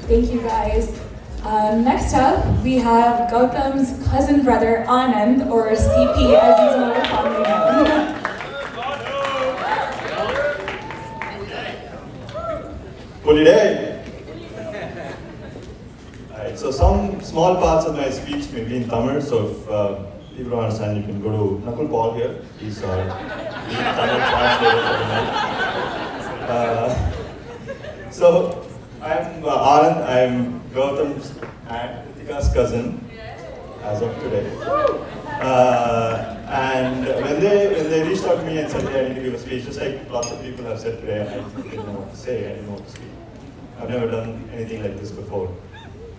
Thank you guys. Next up, we have Gautham's cousin brother Anand, or CP as he's more commonly known. Holiday! Alright, so some small parts of my speech may be in Tamil, so if people don't understand, you can go to Nakul Paul here. He's the Tamil translator for tonight. So, I'm Anand, I'm Gautam's and Krithika's cousin as of today. And when they reached out to me and said, hey, I need to give a speech, just like lots of people have said today, I didn't know what to say, I didn't know what to speak. I've never done anything like this before.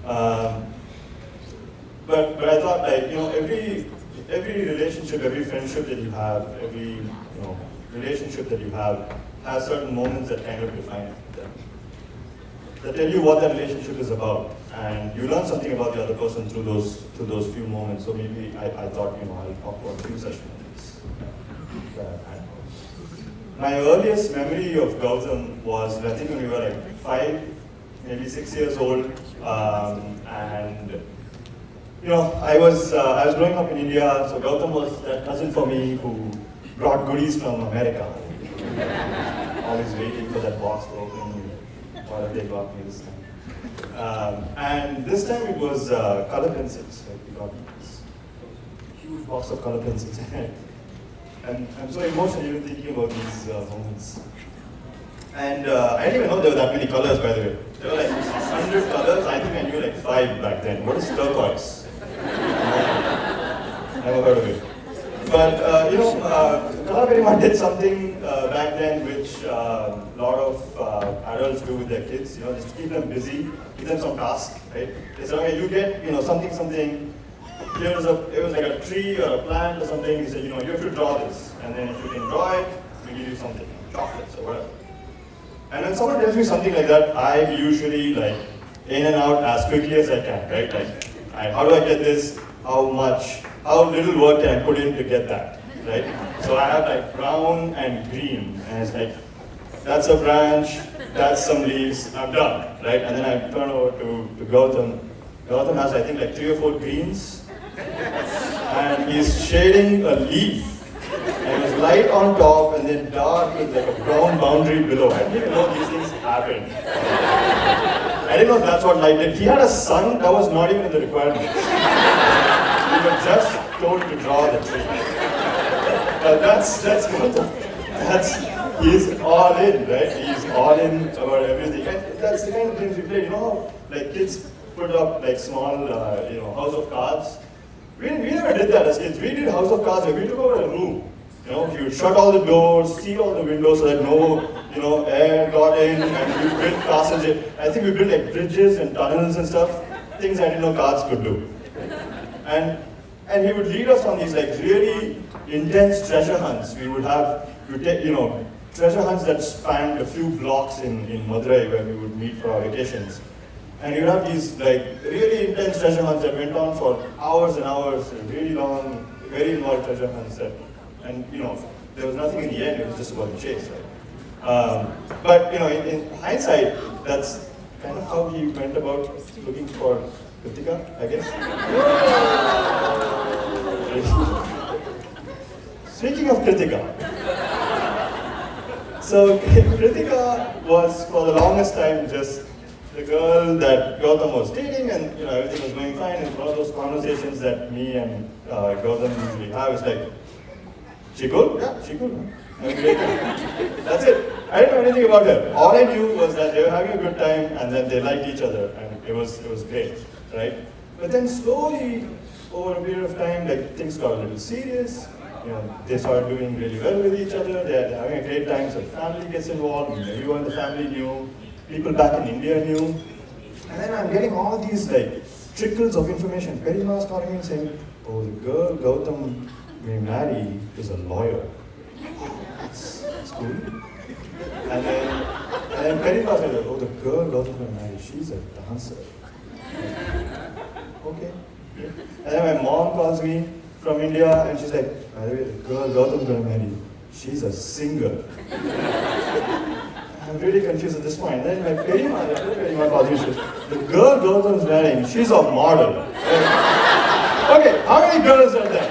But I thought, like, you know, every relationship, every friendship that you have, every relationship that you have has certain moments that kind of define them. That tell you what that relationship is about, and you learn something about the other person through those few moments. So maybe I thought, you know, I'll talk about a few such moments that I've had. My earliest memory of Gautam was, I think, when we were like 5, maybe 6 years old, and you know, I was growing up in India, so Gautam was that cousin for me who brought goodies from America. Always waiting for that box to open. What have they got me this time? And this time it was color pencils. Like, we got this huge box of color pencils. And I'm so emotional even thinking about these moments. And I didn't even know there were that many colors, by the way. There were like 100 colors. I think I knew like 5 back then. What is turquoise? Never heard of it. But you know, Color Perima did something back then which a lot of adults do with their kids. You know, just to keep them busy, give them some task, right? They say, okay, you get, you know, something. It was like a tree or a plant or something. He said, you know, you have to draw this, and then if you can draw it, we give you something, chocolates or whatever. And when someone tells me something like that, I usually like in and out as quickly as I can, right? Like, how do I get this? How little work can I put in to get that, right? So I have like brown and green, and it's like, that's a branch, that's some leaves, I'm done, right? And then I turn over to Gautam. Gautam has, I think, like 3 or 4 greens, and he's shading a leaf, and it's light on top, and then dark with like a brown boundary below. I didn't even know these things happened. I didn't know that's what light did. He had a son that was not even in the requirements. We were just told to draw the tree. That's Gautam. He's all in, right? He's all in about everything. And that's the kind of things we play. You know how like kids put up like small, you know, house of cards? We never did that as kids. We did house of cards. Like, we took over a room. You know, you would shut all the doors, seal all the windows so that no, you know, air got in, and we built castles. I think we built like bridges and tunnels and stuff. Things I didn't know cards could do. And he would lead us on these like really intense treasure hunts. We would take, you know, treasure hunts that spanned a few blocks in Madurai where we would meet for our vacations. And you'd have these like really intense treasure hunts that went on for hours and hours, and really long, very involved treasure hunts. And you know, there was nothing in the end. It was just about the chase. Right? But you know, in hindsight, that's kind of how he went about looking for Krithika, I guess. Speaking of Krithika, so Krithika was for the longest time just the girl that Gautam was dating, and you know everything was going fine. And one of those conversations that me and Gautam usually have is like, "She cool? Yeah, she cool. That's it. I didn't know anything about her. All I knew was that they were having a good time, and that they liked each other, and it was great, right? But then slowly, over a period of time, like things got a little serious. You know, they started doing really well with each other. They're having a great time. So the family gets involved. And everyone in the family knew. People back in India knew. And then I'm getting all these like trickles of information. Perima's calling me and saying, "Oh, the girl Gautam may marry is a lawyer." That's cool. And then Perima said, "Oh, the girl Gautam may marry, she's a dancer." Okay. And then my mom calls me from India and she's like, "By the way, the girl Gautam's gonna marry, she's a singer." I'm really confused at this point. Then my Perima calls me, she says, "The girl Gautam's marrying, she's a model." Okay, how many girls are there?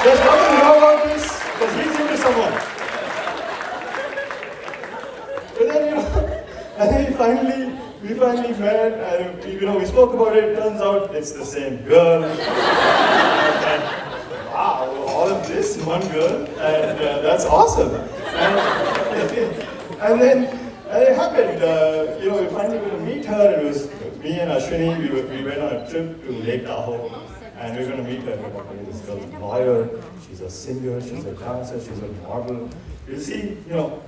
Does Gautam know about this? Because he's into someone. But then, you know, and then we finally met, and you know, we spoke about it. Turns out it's the same girl. And wow, all of this in one girl, and that's awesome. And then it happened. You know, we finally got to meet her. It was me and Ashwini. We went on a trip to Lake Tahoe, and we were going to meet her. Okay, this girl's a lawyer. She's a singer. She's a dancer. She's a model. You see, you know,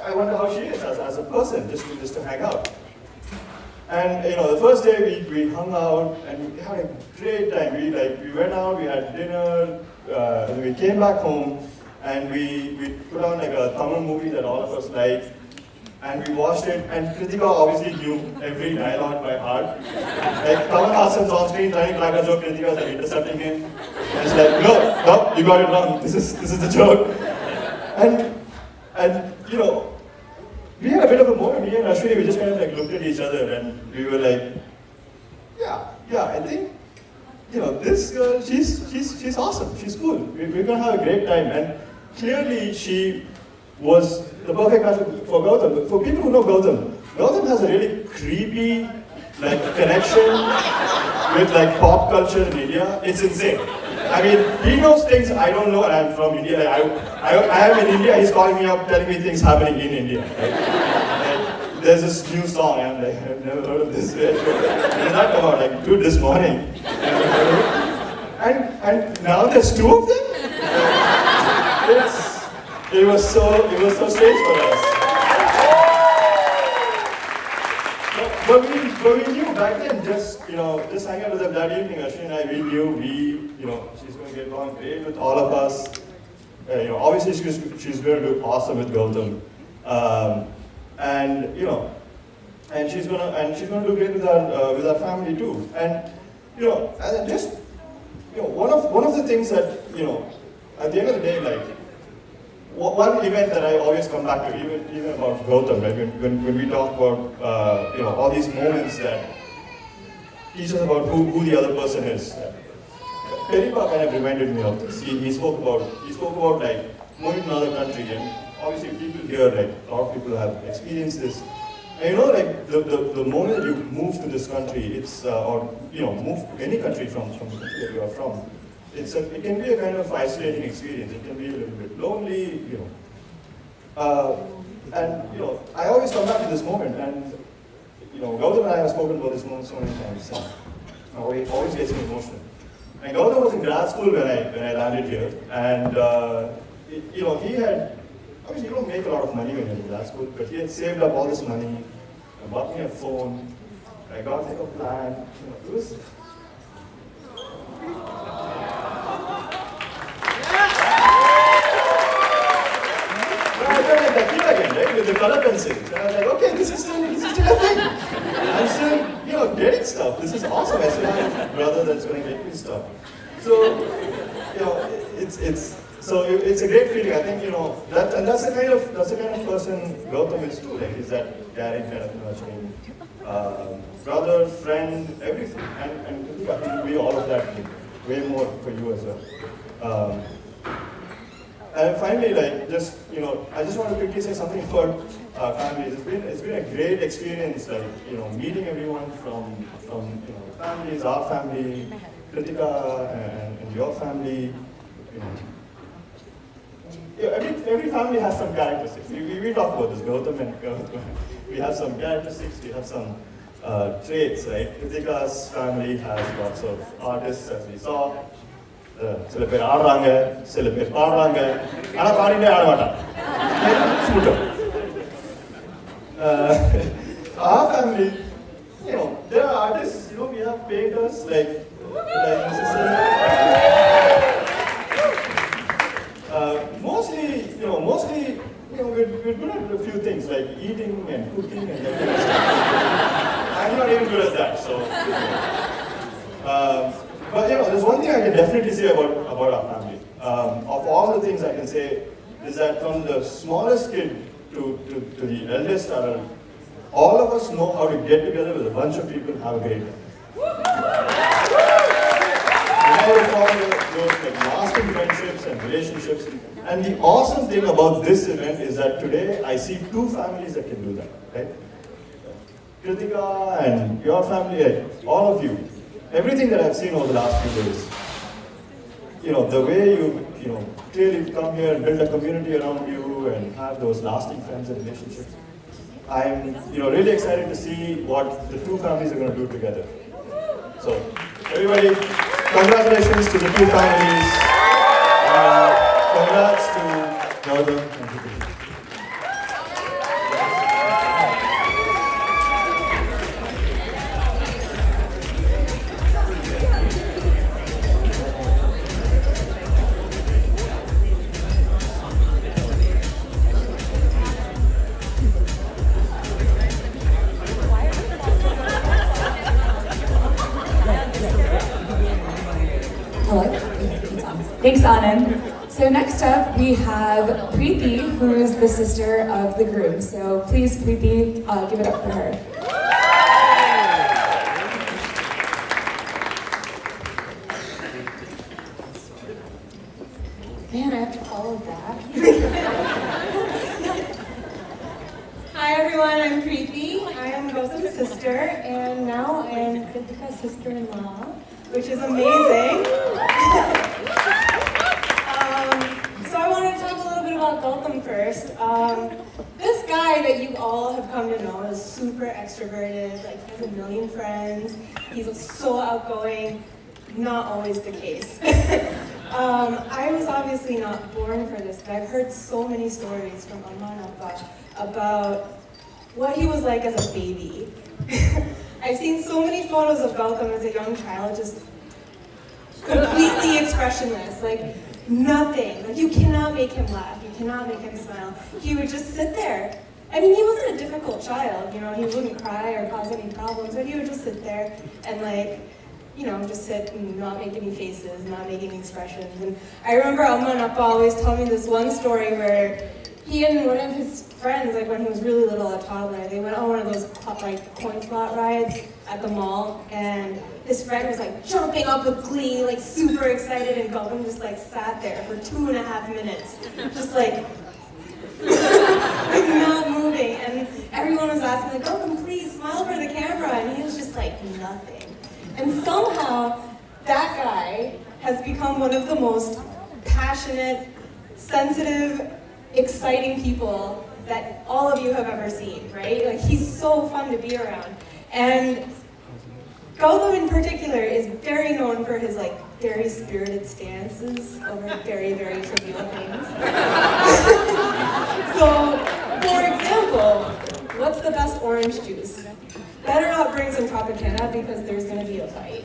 I wonder how she is as a person, just to hang out. And you know, the first day we hung out and we had a great time. We went out, we had dinner, and we came back home, and we put on like a Tamil movie that all of us liked, and we watched it. And Krithika obviously knew every dialogue by heart. Like Kamal Hassan's on screen trying to crack a joke, Krithika's like intercepting him, and she's like, "No, you got it wrong. This is the joke." And you know, we had a bit of a moment. Me and Ashwini, we just kind of like looked at each other and we were like, yeah, I think, you know, this girl, she's awesome. She's cool. We're gonna have a great time. And clearly, she was the perfect match for Gautam. For people who know Gautam has a really creepy like connection with like pop culture in India. It's insane. I mean, he knows things I don't know, and I'm from India. Like, I am in India, he's calling me up, telling me things happening in India. Like, there's this new song, and I'm like, I've never heard of this. When did that come out? Like, dude, this morning. And now there's two of them? It was so strange for us. But we knew back then, just hanging out with them that evening, Ashwin and I, we knew she's going to get along great with all of us. Obviously she's going to do awesome with Gautam, and she's going to do great with our family too. And one of the things that at the end of the day, like, one event that I always come back to, even about Gautam, right? When we talk about all these moments that teach us about who the other person is. Peripa kind of reminded me of this. He spoke about like moving to another country, and obviously people here, like a lot of people have experienced this. And like the moment that you move to this country, it's or move to any country from the country that you are from. It can be a kind of isolating experience. It can be a little bit lonely, and I always come back to this moment, and Gautam and I have spoken about this moment so many times. So it always gets me emotional. And Gautam was in grad school when I landed here, and he had, obviously you don't make a lot of money when you're in grad school, but he had saved up all this money, and bought me a phone. I got like a plan. It was. with the color pencils. And I was like, okay, this is still a thing. I'm still, getting stuff. This is awesome. I still have a brother that's going to get me stuff. So, it's a great feeling. I think, that's the kind of person Gautam is too. Like, he's that caring kind of nurturing brother, friend, everything. And Krithika, he will be all of that, way more for you as well. And finally, I just want to quickly say something about our families. It's been a great experience, meeting everyone from families, our family, Krithika and your family. Every family has some characteristics. We talk about this, Gautam and Gautam. We have some characteristics, we have some traits, right? Krithika's family has lots of artists, as we saw. சில பேர் ஆடுறாங்க, சில பேர் பாடுறாங்க, ஆனா பாடிட்டே ஆட மாட்டாங்க. Our family, there are artists, we have painters like mostly, we're good at a few things like eating and cooking and that kind of stuff. I'm not even good at that, so. But there's one thing I can definitely say about our family. Of all the things I can say is that from the smallest kid to the eldest adult, all of us know how to get together with a bunch of people and have a great time. We know how to form those lasting friendships and relationships. And the awesome thing about this event is that today I see two families that can do that, right? Krithika and your family, all of you. Everything that I've seen over the last few days, the way you clearly come here and build a community around you and have those lasting friends and relationships. I'm really excited to see what the two families are going to do together. So, everybody, congratulations to the two families. Congrats to Gautam and Krithika. Hello? Thanks, Anand. So next up, we have Preeti, who is the sister of the groom. So please, Preeti, give it up for her. Man, I have to follow that. Hi everyone, I'm Krithika. I am Gautam's sister, and now I am Krithika's sister-in-law, which is amazing. So I wanted to talk a little bit about Gautam first. This guy that you all have come to know is super extroverted, he has a million friends, he's so outgoing, not always the case. I was obviously not born for this, but I've heard so many stories from Amma and Appa about what he was like as a baby. I've seen so many photos of Gautam as a young child, just completely expressionless, nothing. You cannot make him laugh, you cannot make him smile. He would just sit there. I mean, he wasn't a difficult child, he wouldn't cry or cause any problems, but he would just sit there and just sit and not make any faces, not make any expressions. And I remember Amma and Appa always tell me this one story where he and one of his friends, when he was really little, a toddler, they went on one of those coin slot rides at the mall, and his friend was jumping up with glee, super excited, and Gautam just sat there for 2.5 minutes, just not moving. And everyone was asking Gautam, please smile for the camera, and he was just nothing. And somehow that guy has become one of the most passionate, sensitive, exciting people that all of you have ever seen, right? He's so fun to be around. And Gautam in particular is very known for his very spirited stances over very, very trivial things. So, for example, what's the best orange juice? Better not bring some Tropicana because there's gonna be a fight.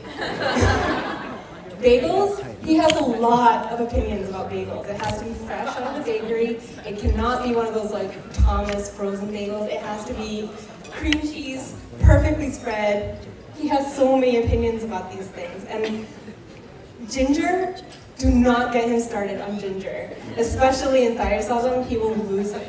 Bagels, he has a lot of opinions about bagels. It has to be fresh out of the bakery. It cannot be one of those like Thomas frozen bagels. It has to be cream cheese, perfectly spread. He has so many opinions about these things. And ginger, do not get him started on ginger. Especially in Thayasadam, he will lose it.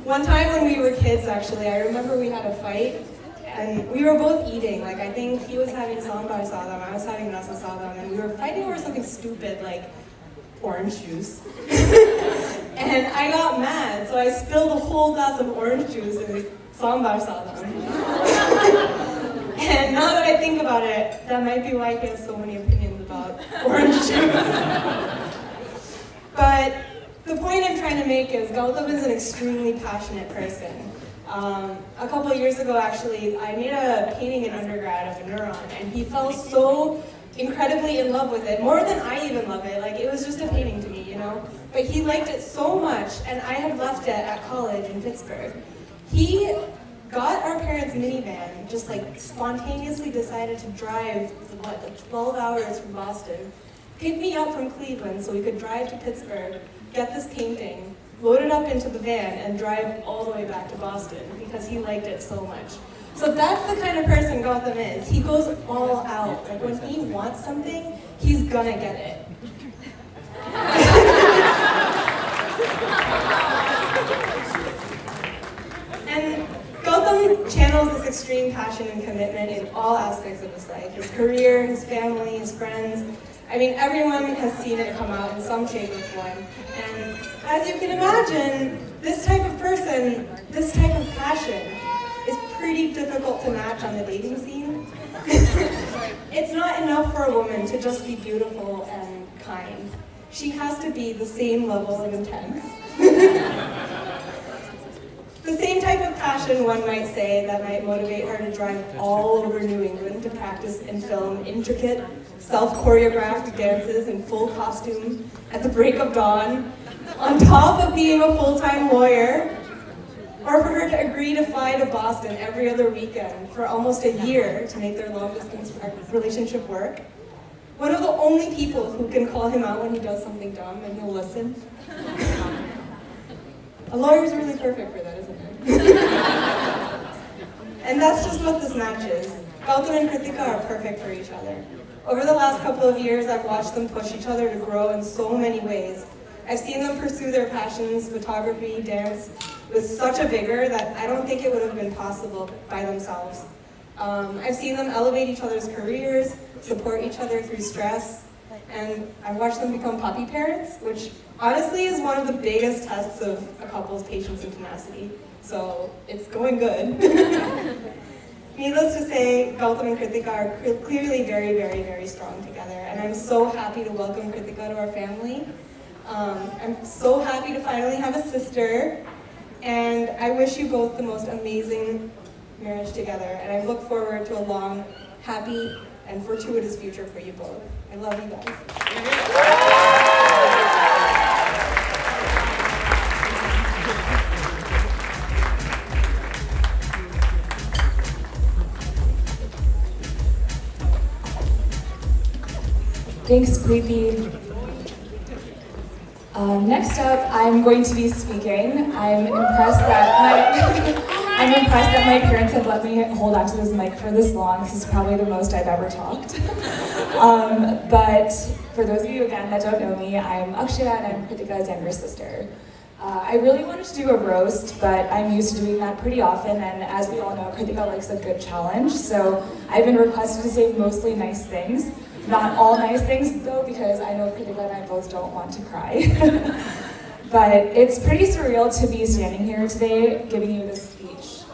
One time when we were kids, actually, I remember we had a fight. And we were both eating, like I think he was having sambar sadam, I was having nasa sadam, and we were fighting over something stupid like orange juice. And I got mad, so I spilled a whole glass of orange juice in his sambar sadam. And now that I think about it, that might be why he has so many opinions about orange juice. But the point I'm trying to make is Gautam is an extremely passionate person. A couple of years ago, actually, I made a painting in undergrad of a neuron, and he fell so incredibly in love with it, more than I even love it. Like, it was just a painting to me, you know? But he liked it so much, and I had left it at college in Pittsburgh. He got our parents' minivan, just like spontaneously decided to drive, what, like 12 hours from Boston, pick me up from Cleveland so we could drive to Pittsburgh, get this painting, load it up into the van, and drive all the way back to Boston because he liked it so much. So that's the kind of person Gautam is. He goes all out. Like when he wants something, he's gonna get it. And Gautam channels this extreme passion and commitment in all aspects of his life. His career, his family, his friends. I mean, everyone has seen it come out in some shape or form. And as you can imagine, this type of person, this type of passion, is pretty difficult to match on the dating scene. It's not enough for a woman to just be beautiful and kind. She has to be the same level of intense. The same type of passion, one might say, that might motivate her to drive all over New England to practice and film intricate, self-choreographed dances in full costume at the break of dawn, on top of being a full-time lawyer, or for her to agree to fly to Boston every other weekend for almost a year to make their long-distance relationship work. One of the only people who can call him out when he does something dumb and he'll listen. A lawyer's really perfect for that, isn't it? And that's just what this match is. Gautam and Krithika are perfect for each other. Over the last couple of years, I've watched them push each other to grow in so many ways. I've seen them pursue their passions, photography, dance, with such a vigor that I don't think it would have been possible by themselves. I've seen them elevate each other's careers, support each other through stress, and I've watched them become puppy parents, which honestly is one of the biggest tests of a couple's patience and tenacity. So it's going good. Needless to say, Gautam and Krithika are clearly very, very, very strong together, and I'm so happy to welcome Krithika to our family. I'm so happy to finally have a sister, and I wish you both the most amazing marriage together, and I look forward to a long, happy, and fortuitous future for you both. I love you guys. Thanks, Preeti. Next up, I'm going to be speaking. I'm impressed that my parents have let me hold on to this mic for this long. This is probably the most I've ever talked. But for those of you, again, that don't know me, I'm Akshaya and I'm Krithika's younger sister. I really wanted to do a roast, but I'm used to doing that pretty often, and as we all know, Krithika likes a good challenge, so I've been requested to say mostly nice things. Not all nice things, though, because I know Krithika and I both don't want to cry. But it's pretty surreal to be standing here today giving you this speech.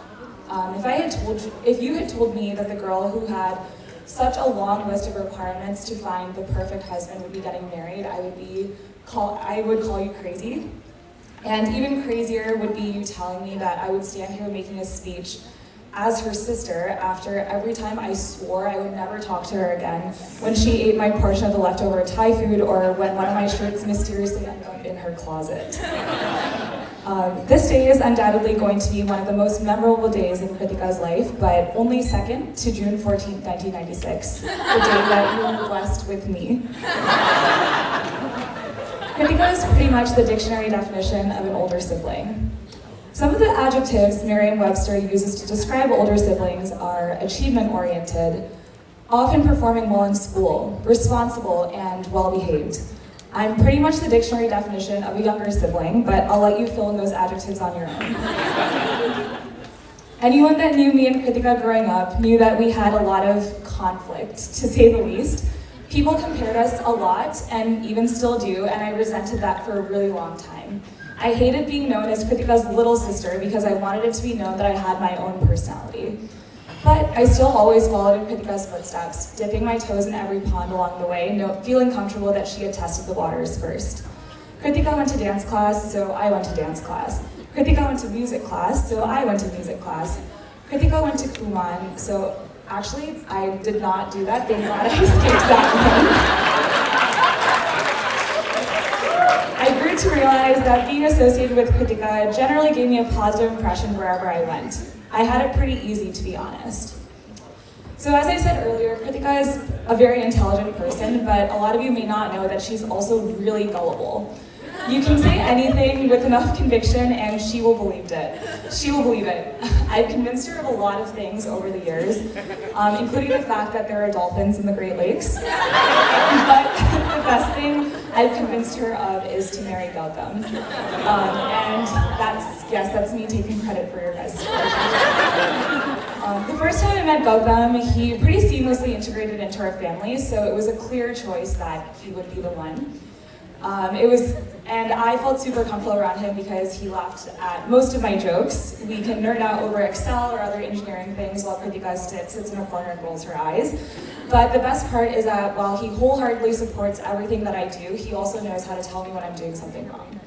If you had told me that the girl who had such a long list of requirements to find the perfect husband would be getting married, I would call you crazy. And even crazier would be you telling me that I would stand here making a speech as her sister after every time I swore I would never talk to her again when she ate my portion of the leftover Thai food or when one of my shirts mysteriously ended up in her closet. This day is undoubtedly going to be one of the most memorable days in Krithika's life, but only second to June 14th, 1996, the day that you were blessed with me. Krithika is pretty much the dictionary definition of an older sibling. Some of the adjectives Merriam-Webster uses to describe older siblings are achievement-oriented, often performing well in school, responsible, and well-behaved. I'm pretty much the dictionary definition of a younger sibling, but I'll let you fill in those adjectives on your own. Anyone that knew me and Krithika growing up knew that we had a lot of conflict, to say the least. People compared us a lot, and even still do, and I resented that for a really long time. I hated being known as Krithika's little sister because I wanted it to be known that I had my own personality. But I still always followed in Krithika's footsteps, dipping my toes in every pond along the way, feeling comfortable that she had tested the waters first. Krithika went to dance class, so I went to dance class. Krithika went to music class, so I went to music class. Krithika went to Kumon, so actually I did not do that. Thank God I skipped that one. I grew to realize that being associated with Krithika generally gave me a positive impression wherever I went. I had it pretty easy, to be honest. So as I said earlier, Krithika is a very intelligent person, but a lot of you may not know that she's also really gullible. You can say anything with enough conviction and she will believe it. She will believe it. I've convinced her of a lot of things over the years, including the fact that there are dolphins in the Great Lakes. But the best thing I've convinced her of is to marry Gautam. And that's me taking credit for your guys' The first time I met Gautam, he pretty seamlessly integrated into our family, so it was a clear choice that he would be the one. And I felt super comfortable around him because he laughed at most of my jokes. We can nerd out over Excel or other engineering things while Krithika sits in a corner and rolls her eyes. But the best part is that while he wholeheartedly supports everything that I do, he also knows how to tell me when I'm doing something wrong.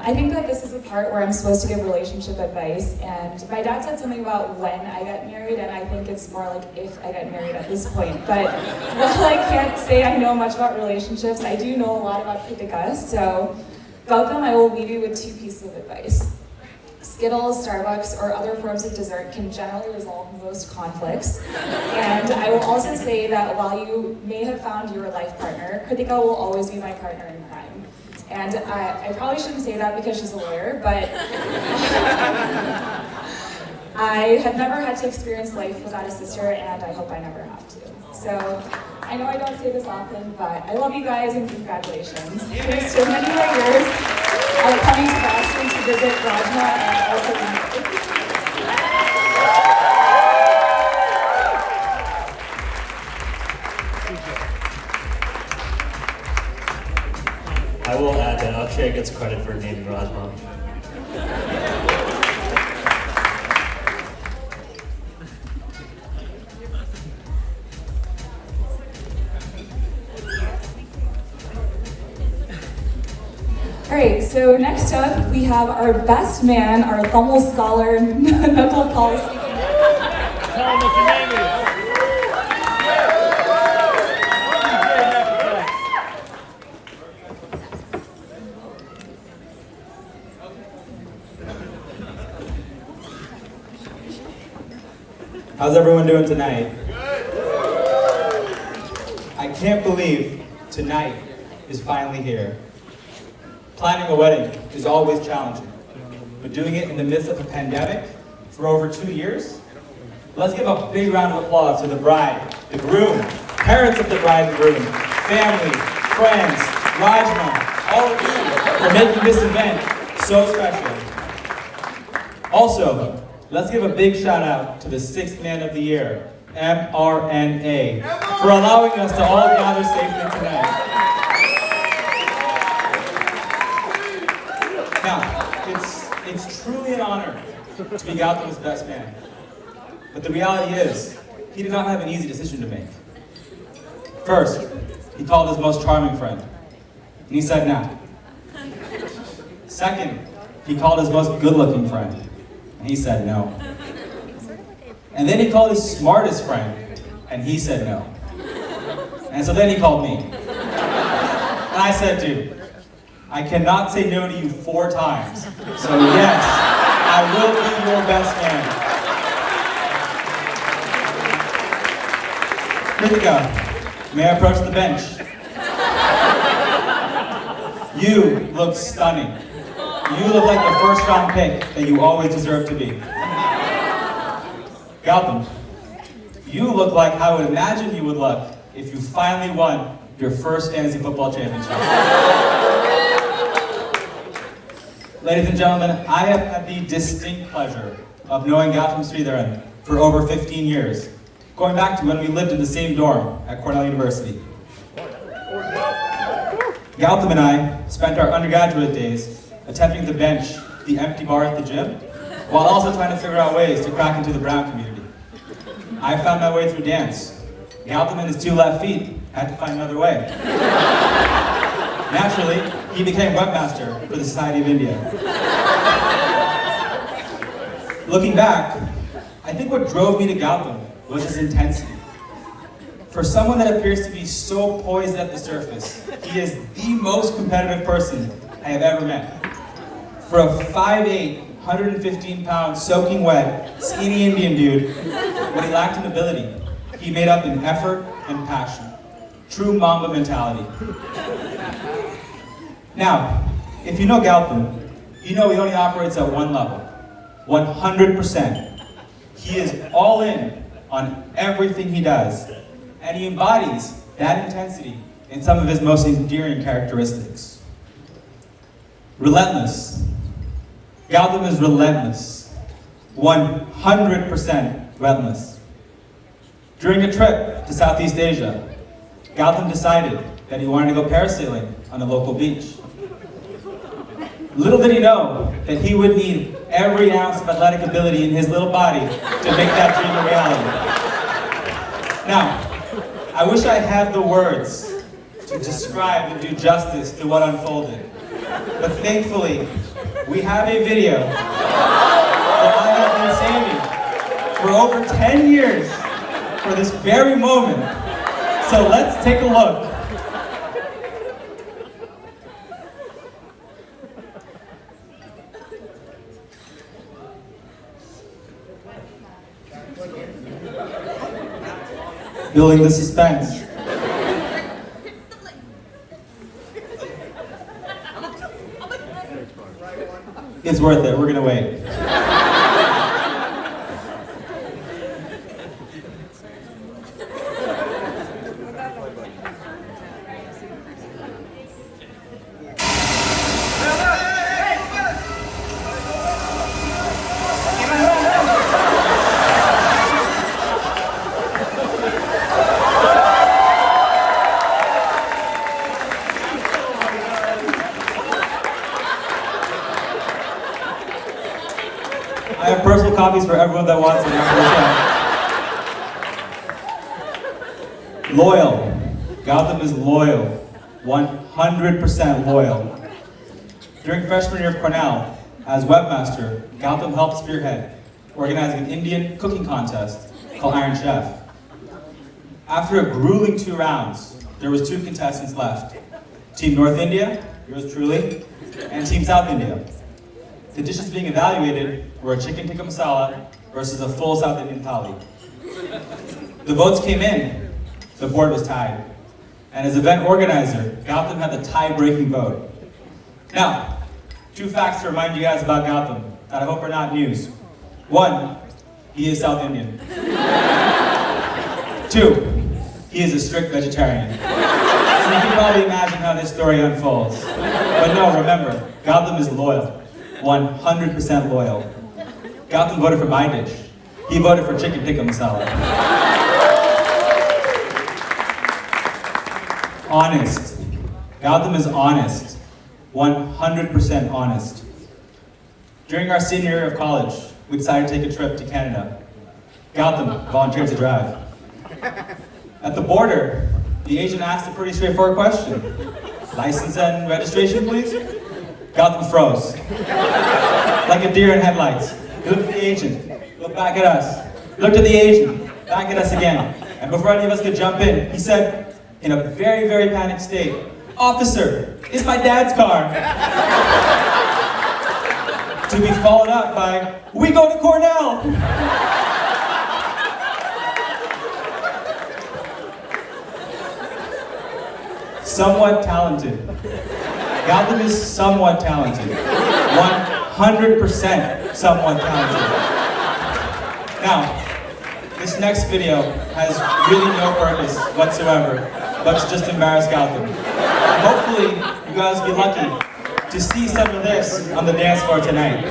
I think that this is the part where I'm supposed to give relationship advice, and my dad said something about when I got married, and I think it's more like if I got married at this point. But while I can't say I know much about relationships, I do know a lot about Krithika, so Gautam, I will leave you with 2 pieces of advice. Skittles, Starbucks, or other forms of dessert can generally resolve most conflicts. And I will also say that while you may have found your life partner, Krithika will always be my partner in crime. And I probably shouldn't say that because she's a lawyer, but I have never had to experience life without a sister, and I hope I never have to. So I know I don't say this often, but I love you guys and congratulations. Here's so many more years of coming to Boston to visit Rajma and also I will add that Akshay gets credit for naming Rajma. All right, so next up we have our best man, our Tamil scholar, medical policy. Tell him what your name is. How's everyone doing tonight? I can't believe tonight is finally here. Planning a wedding is always challenging, but doing it in the midst of a pandemic for over 2 years? Let's give a big round of applause to the bride, the groom, parents of the bride and groom, family, friends, Rajma, all of you for making this event so special. Also, let's give a big shout out to the 6th man of the year, mRNA, for allowing us to all gather safely tonight. Now, it's truly an honor to be Gautam's best man. But the reality is, he did not have an easy decision to make. First, he called his most charming friend, and he said no. Second, he called his most good-looking friend, and he said no. And then he called his smartest friend, and he said no. And so then he called me. And I said, dude, I cannot say no to you 4 times. So yes, I will be your best man. Krithika, may I approach the bench? You look stunning. You look like the first round pick that you always deserve to be. Gautam, you look like how I would imagine you would look if you finally won your first fantasy football championship. Ladies and gentlemen, I have had the distinct pleasure of knowing Gautam Sridharan for over 15 years, going back to when we lived in the same dorm at Cornell University. Gautam and I spent our undergraduate days attempting to bench the empty bar at the gym, while also trying to figure out ways to crack into the Brown community. I found my way through dance. Gautam and his 2 left feet had to find another way. Naturally, he became webmaster for the Society of India. Looking back, I think what drove me to Gautam was his intensity. For someone that appears to be so poised at the surface, he is the most competitive person I have ever met. For a 5'8", 115-pound, soaking wet, skinny Indian dude, when he lacked in ability, he made up in effort and passion. True Mamba mentality. Now, if you know Gautam, you know he only operates at one level, 100%. He is all in on everything he does, and he embodies that intensity in some of his most endearing characteristics. Relentless. Gautam is relentless. 100% relentless. During a trip to Southeast Asia, Gautam decided that he wanted to go parasailing on a local beach. Little did he know that he would need every ounce of athletic ability in his little body to make that dream a reality. Now, I wish I had the words to describe and do justice to what unfolded. But thankfully, we have a video that I have been saving for over 10 years for this very moment. So let's take a look. Building the suspense. It's worth it, we're gonna wait. I have personal copies for everyone that wants it after the show. Loyal. Gautam is loyal. 100% loyal. During freshman year of Cornell, as webmaster, Gautam helped spearhead organizing an Indian cooking contest called Iron Chef. After a grueling 2 rounds, there was 2 contestants left. Team North India, yours truly, and Team South India. The dishes being evaluated were a chicken tikka masala versus a full South Indian thali. The votes came in, the board was tied. And as event organizer, Gautam had the tie-breaking vote. Now, 2 facts to remind you guys about Gautam that I hope are not news. 1, he is South Indian. 2, he is a strict vegetarian. So you can probably imagine how this story unfolds. But no, remember, Gautam is loyal. 100% loyal. Gautam voted for my dish. He voted for chicken tikka masala. Honest. Gautam is honest. 100% honest. During our senior year of college, we decided to take a trip to Canada. Gautam volunteered to drive. At the border, the agent asked a pretty straightforward question. License and registration, please? Gautam froze. Like a deer in headlights. He looked at the agent, looked back at us, looked at the agent, back at us again. And before any of us could jump in, he said, in a very, very panicked state, Officer, it's my dad's car. To be followed up by, we go to Cornell. Somewhat talented. Gautam is somewhat talented. 100% somewhat talented. Now, this next video has really no purpose whatsoever, but to just embarrass Gautam. Hopefully, you guys will be lucky to see some of this on the dance floor tonight.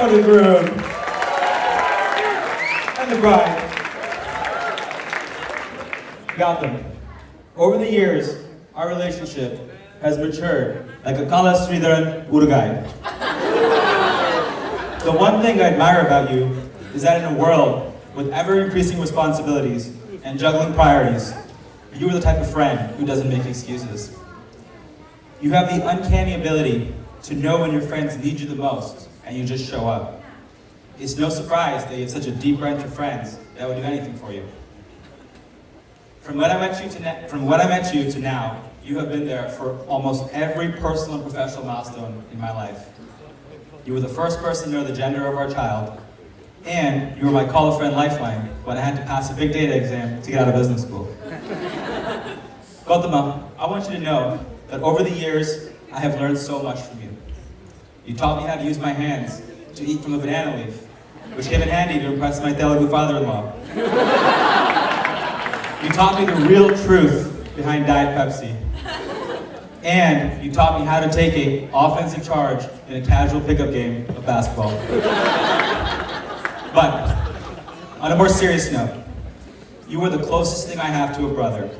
The groom and the bride. Gautam, over the years, our relationship has matured like a Kala Sridharan Urugai. The one thing I admire about you is that in a world with ever-increasing responsibilities and juggling priorities, you are the type of friend who doesn't make excuses. You have the uncanny ability to know when your friends need you the most, and you just show up. It's no surprise that you have such a deep bench of friends that would do anything for you. From when I met you to now, you have been there for almost every personal and professional milestone in my life. You were the first person to know the gender of our child, and you were my call-a-friend lifeline when I had to pass a big data exam to get out of business school. Gautam, I want you to know that over the years, I have learned so much from you. You taught me how to use my hands to eat from a banana leaf, which came in handy to impress my Telugu father-in-law. You taught me the real truth behind Diet Pepsi. And you taught me how to take an offensive charge in a casual pickup game of basketball. But, on a more serious note, you are the closest thing I have to a brother.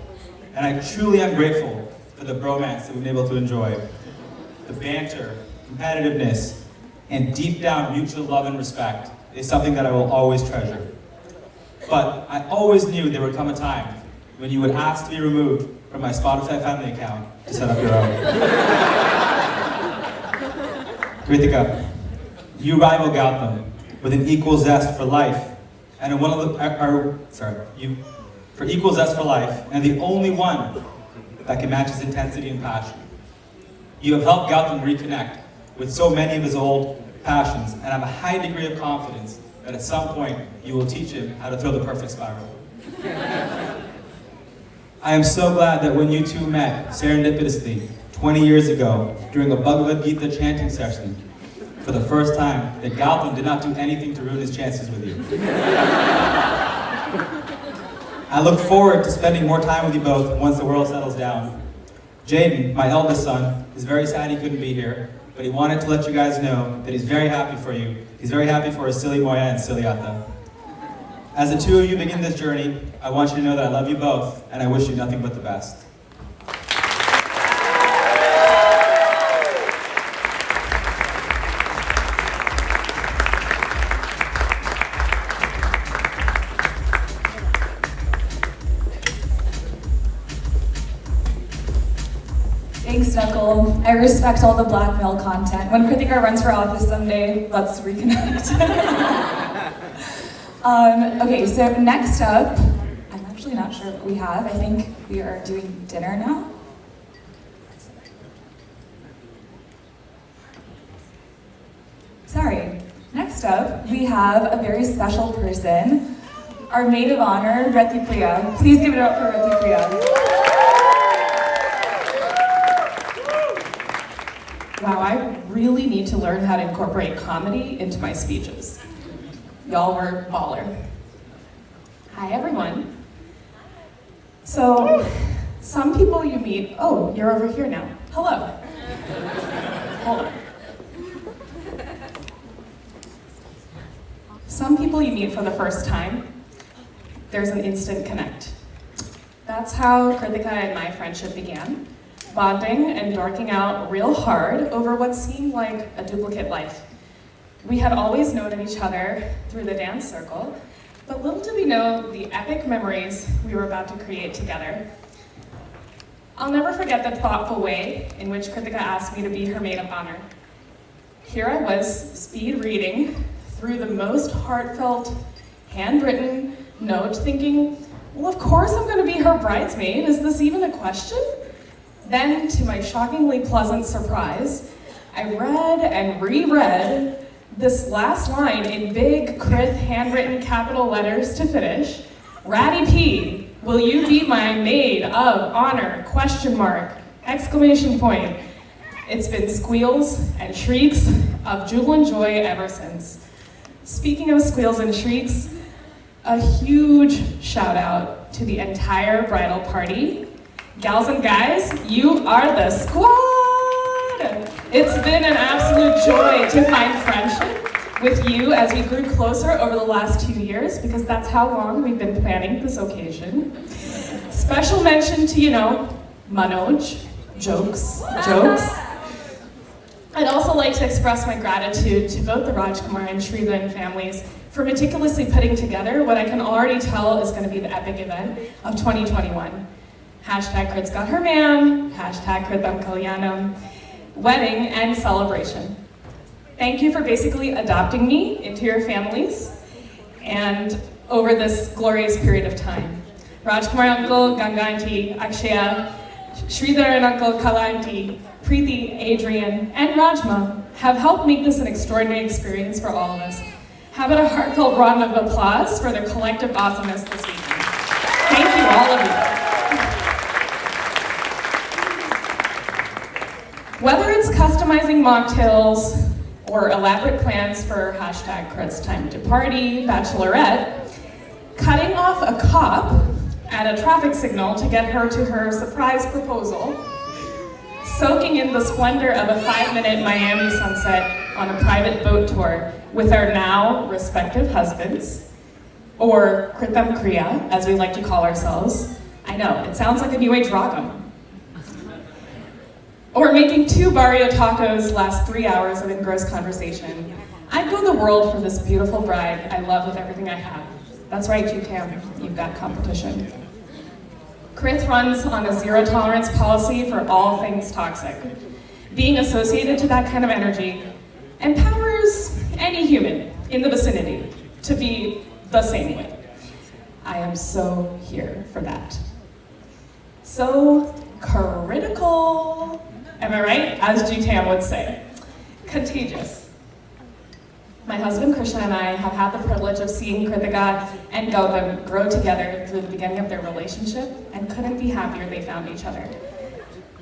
And I truly am grateful for the bromance that we've been able to enjoy. The banter, competitiveness, and deep down mutual love and respect is something that I will always treasure. But I always knew there would come a time when you would ask to be removed from my Spotify family account to set up your own. Krithika, you rival Gautam with an equal zest for life, and for equal zest for life, and the only one that can match his intensity and passion. You have helped Gautam reconnect with so many of his old passions, and I have a high degree of confidence that at some point you will teach him how to throw the perfect spiral. I am so glad that when you two met serendipitously 20 years ago during a Bhagavad Gita chanting session for the first time, that Gautam did not do anything to ruin his chances with you. I look forward to spending more time with you both once the world settles down. Jaden, my eldest son, is very sad he couldn't be here, but he wanted to let you guys know that he's very happy for you. He's very happy for his silly Moya and silly Atta. As the two of you begin this journey, I want you to know that I love you both, and I wish you nothing but the best. Thanks, Knuckle. I respect all the blackmail content. When Krithika runs for office someday, let's reconnect. Okay, so next up, I'm actually not sure what we have. I think we are doing dinner now. Sorry. Next up, we have a very special person, our maid of honor, Rati Priya. Please give it up for Rati Priya. Wow, I really need to learn how to incorporate comedy into my speeches. Y'all were baller. Hi, everyone. So, some people you meet, oh, you're over here now. Hello. Hold on. Some people you meet for the first time, there's an instant connect. That's how Krithika and my friendship began. bonding and dorking out real hard over what seemed like a duplicate life. We had always known of each other through the dance circle, but little did we know the epic memories we were about to create together. I'll never forget the thoughtful way in which Krithika asked me to be her maid of honor. Here I was, speed reading through the most heartfelt, handwritten note, thinking, well, of course I'm going to be her bridesmaid. Is this even a question? Then, to my shockingly pleasant surprise, I read and reread this last line in big Krith handwritten capital letters to finish. Ratty P, will you be my maid of honor? Question mark, exclamation point. It's been squeals and shrieks of jubilant joy ever since. Speaking of squeals and shrieks, a huge shout out to the entire bridal party. Gals and guys, you are the squad! It's been an absolute joy to find friendship with you as we grew closer over the last 2 years, because that's how long we've been planning this occasion. Special mention to, Manoj, jokes. I'd also like to express my gratitude to both the Rajkumar and Sridharan families for meticulously putting together what I can already tell is going to be the epic event of 2021. Hashtag Krit's got her man, hashtag Kritam Kalyanam, wedding and celebration. Thank you for basically adopting me into your families and over this glorious period of time. Rajkumar uncle, Ganga auntie, Akshaya, Sridharan uncle, Kala auntie, Preeti, Adrian, and Rajma have helped make this an extraordinary experience for all of us. How about a heartfelt round of applause for their collective awesomeness this weekend? Thank you, all of you. Whether it's customizing mocktails or elaborate plans for hashtag Krit's time to party, bachelorette, cutting off a cop at a traffic signal to get her to her surprise proposal, soaking in the splendor of a 5-minute Miami sunset on a private boat tour with our now respective husbands, or Kritam Kriya, as we like to call ourselves. I know, it sounds like a New Age Ragam. Or making 2 barrio tacos last 3 hours of engrossed conversation. I'd go the world for this beautiful bride I love with everything I have. That's right, Gautam, you've got competition. Krith runs on a zero-tolerance policy for all things toxic. Being associated to that kind of energy empowers any human in the vicinity to be the same way. I am so here for that. So critical. Am I right? As Gautam would say. Contagious. My husband Krishna and I have had the privilege of seeing Krithika and Gautam grow together through the beginning of their relationship and couldn't be happier they found each other.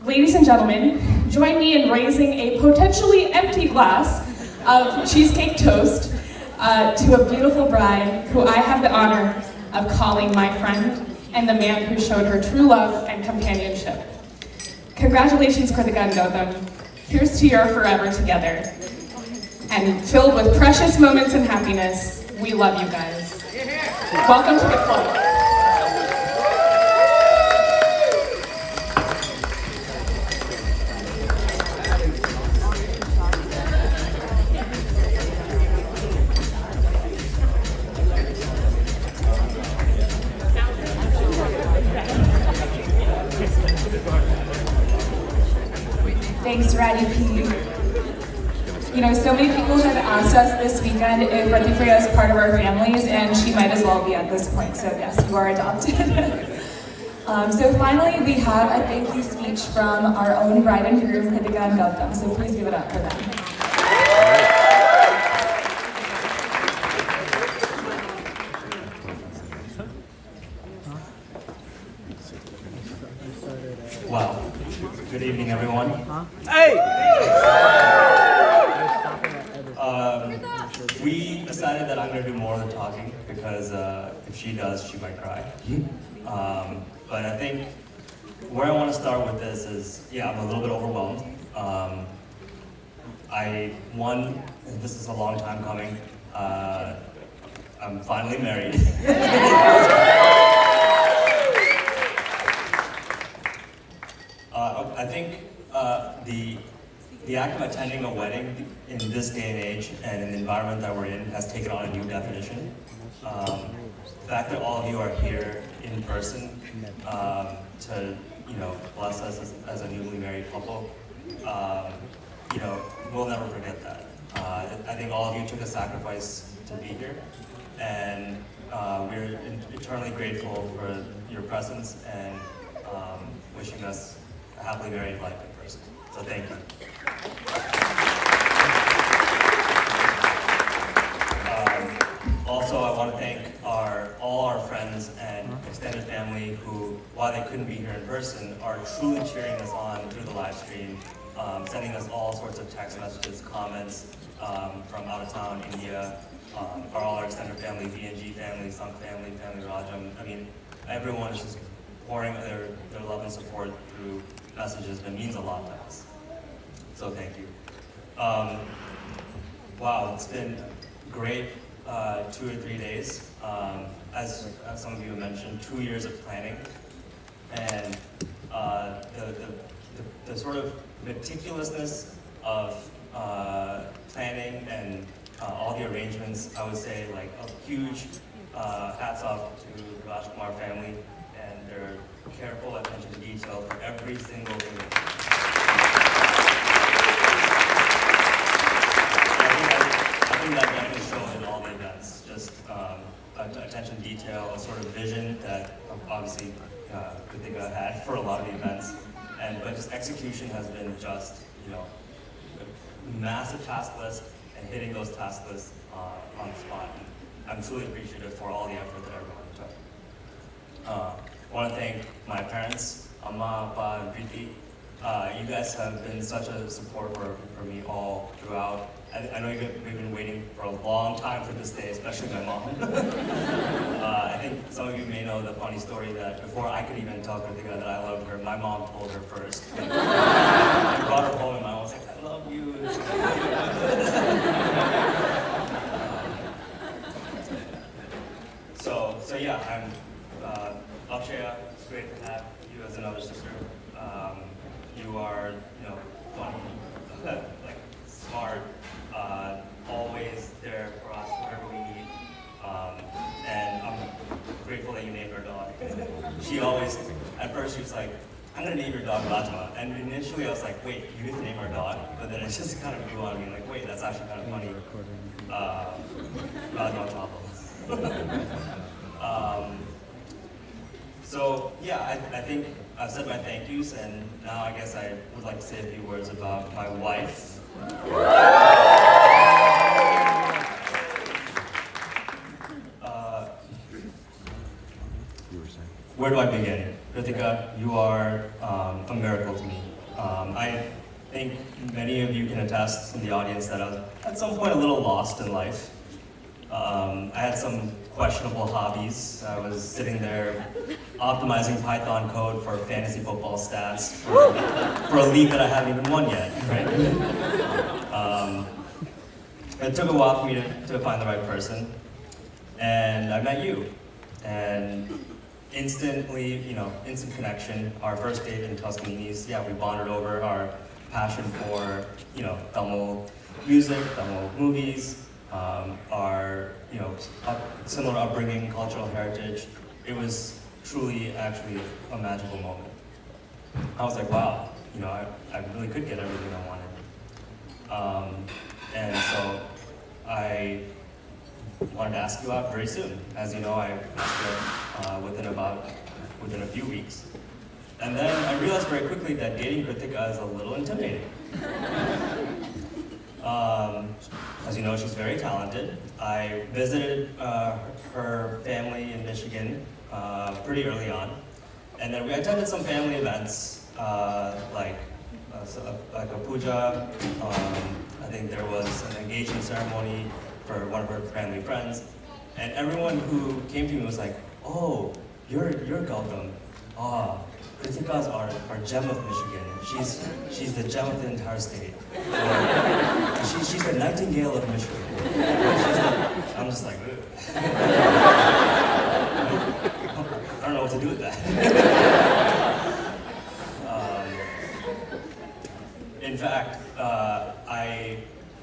Ladies and gentlemen, join me in raising a potentially empty glass of cheesecake toast to a beautiful bride who I have the honor of calling my friend and the man who showed her true love and companionship. Congratulations, Krithika and Gautam. Here's to your forever together. And filled with precious moments and happiness, we love you guys. Welcome to the club. Thanks, Ratty P. So many people have asked us this weekend if Krithika is part of our families, and she might as well be at this point. So yes, you are adopted. So finally, we have a thank you speech from our own bride and groom, Krithika and Gautam. So please give it up for them. Wow. Good evening, everyone. We decided that I'm going to do more of the talking because if she does, she might cry. But I think where I want to start with this is, I'm a little bit overwhelmed. This is a long time coming. I'm finally married. I think the act of attending a wedding in this day and age and in the environment that we're in has taken on a new definition. The fact that all of you are here in person to bless us as a newly married couple, we'll never forget that. I think all of you took a sacrifice to be here, and we're eternally grateful for your presence and wishing us a happily married life in person. So thank you. Also, I want to thank all our friends and extended family who, while they couldn't be here in person, are truly cheering us on through the live stream, sending us all sorts of text messages, comments from out of town, India, all our extended family, VNG family, Sunk family, family Rajam. I mean, everyone is just pouring their love and support through messages, and it means a lot to us. So thank you. Wow, it's been great 2 or 3 days. As some of you have mentioned, 2 years of planning, and the sort of meticulousness of planning and all the arrangements. I would say like a huge hats off to the Rajkumar family and their careful attention to detail for every single thing. I think that definitely shows in all the events. Just attention to detail, a sort of vision that obviously Krithika had for a lot of the events, but just execution has been just a massive task list and hitting those task lists on the spot. And I'm truly appreciative for all the effort that everyone took. I want to thank my parents, Amma, Appa, and Preeti. You guys have been such a support for me all throughout. I know we've been waiting for a long time for this day, especially my mom. I think some of you may know the funny story that before I could even tell Krithika that I loved her, my mom told her first. I brought her home and my mom was like, I love you. So yeah, I'm Akshaya. It's great to have you as another sister. You are, funny, like smart, always there for us wherever we need. And I'm grateful that you named her dog. She always, at first she was like, I'm gonna name your dog Rajma. And initially I was like, wait, you get to name her dog? But then it just kind of grew on me, like, wait, that's actually kind of funny. Rajma Topple. So yeah, I think I've said my thank yous, and now I guess I would like to say a few words about my wife. Where do I begin? Krithika, you are a miracle to me. I think many of you can attest in the audience that I was at some point a little lost in life. I had some questionable hobbies. I was sitting there optimizing Python code for fantasy football stats for a league that I haven't even won yet, right? It took a while for me to find the right person, and I met you, and instantly, instant connection. Our first date in Tuscany's, we bonded over our passion for, Tamil music, Tamil movies, our, similar upbringing, cultural heritage. It was truly, actually, a magical moment. I was like, wow, I really could get everything I wanted. And so I wanted to ask you out very soon. As you know, I asked you within a few weeks. And then I realized very quickly that dating Krithika is a little intimidating. As you know, she's very talented. I visited her family in Michigan pretty early on. And then we attended some family events, like a puja. I think there was an engagement ceremony for one of her family friends. And everyone who came to me was like, oh, you're Gautam. Krithika's our gem of Michigan. She's the gem of the entire state. She's the nightingale of Michigan. I'm just like, I don't know what to do with that. In fact, I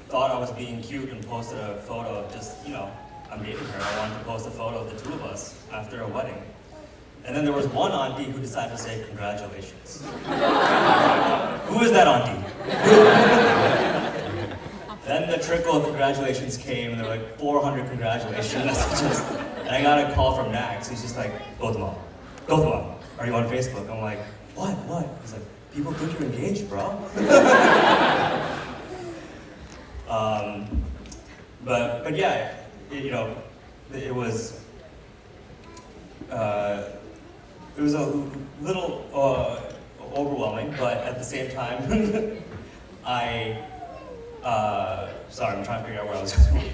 thought I was being cute and posted a photo of just, I'm dating her. I wanted to post a photo of the two of us after a wedding. And then there was one auntie who decided to say congratulations. Who is that auntie? Then the trickle of congratulations came, and there were like 400 congratulations messages. And I got a call from Max. He's just like, Gautham, are you on Facebook? I'm like, what? He's like, people think you're engaged, bro. But yeah, it was a little overwhelming, but at the same time, sorry, I'm trying to figure out where I was going.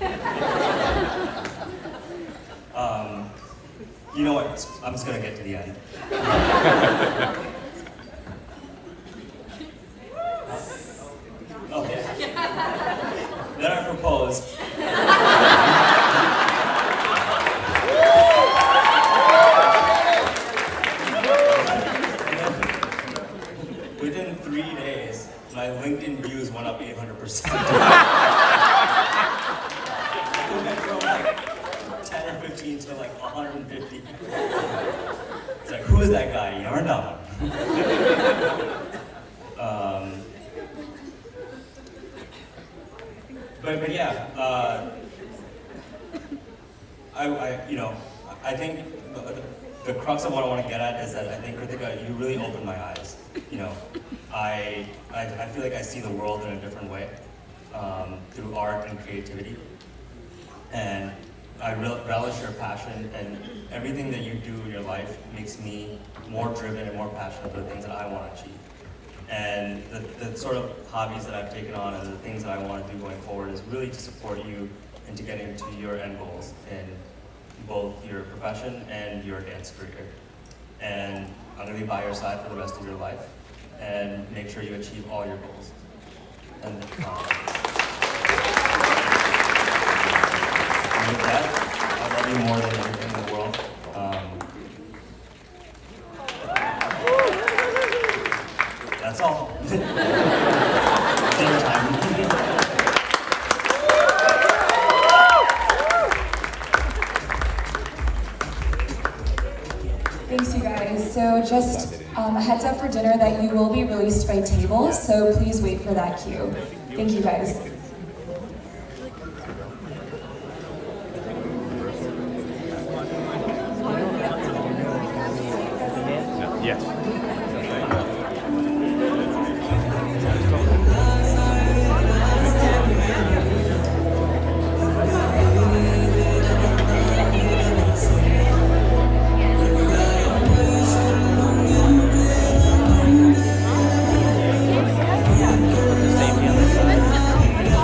You know what? I'm just gonna get to the end. Okay. Then I proposed. Within 3 days, my LinkedIn views went up 800%. It went from like 10 or 15 to like 150. It's like, who is that guy? Yarn down. But yeah, I think the crux of what I want to get at is that I think, Krithika, you really opened my eyes. I feel like I see the world in a different way through art and creativity. And I relish your passion, and everything that you do in your life makes me more driven and more passionate for the things that I want to achieve. And the sort of hobbies that I've taken on and the things that I want to do going forward is really to support you into getting to your end goals in both your profession and your dance career. And I'm going to be by your side for the rest of your life and make sure you achieve all your goals. And with that, I love you more than anything in the world. That's all. Dinner time. Thanks, you guys. So just a heads up for dinner that you will be released by table, so please wait for that cue. Thank you, guys. Yes. Safety on this side.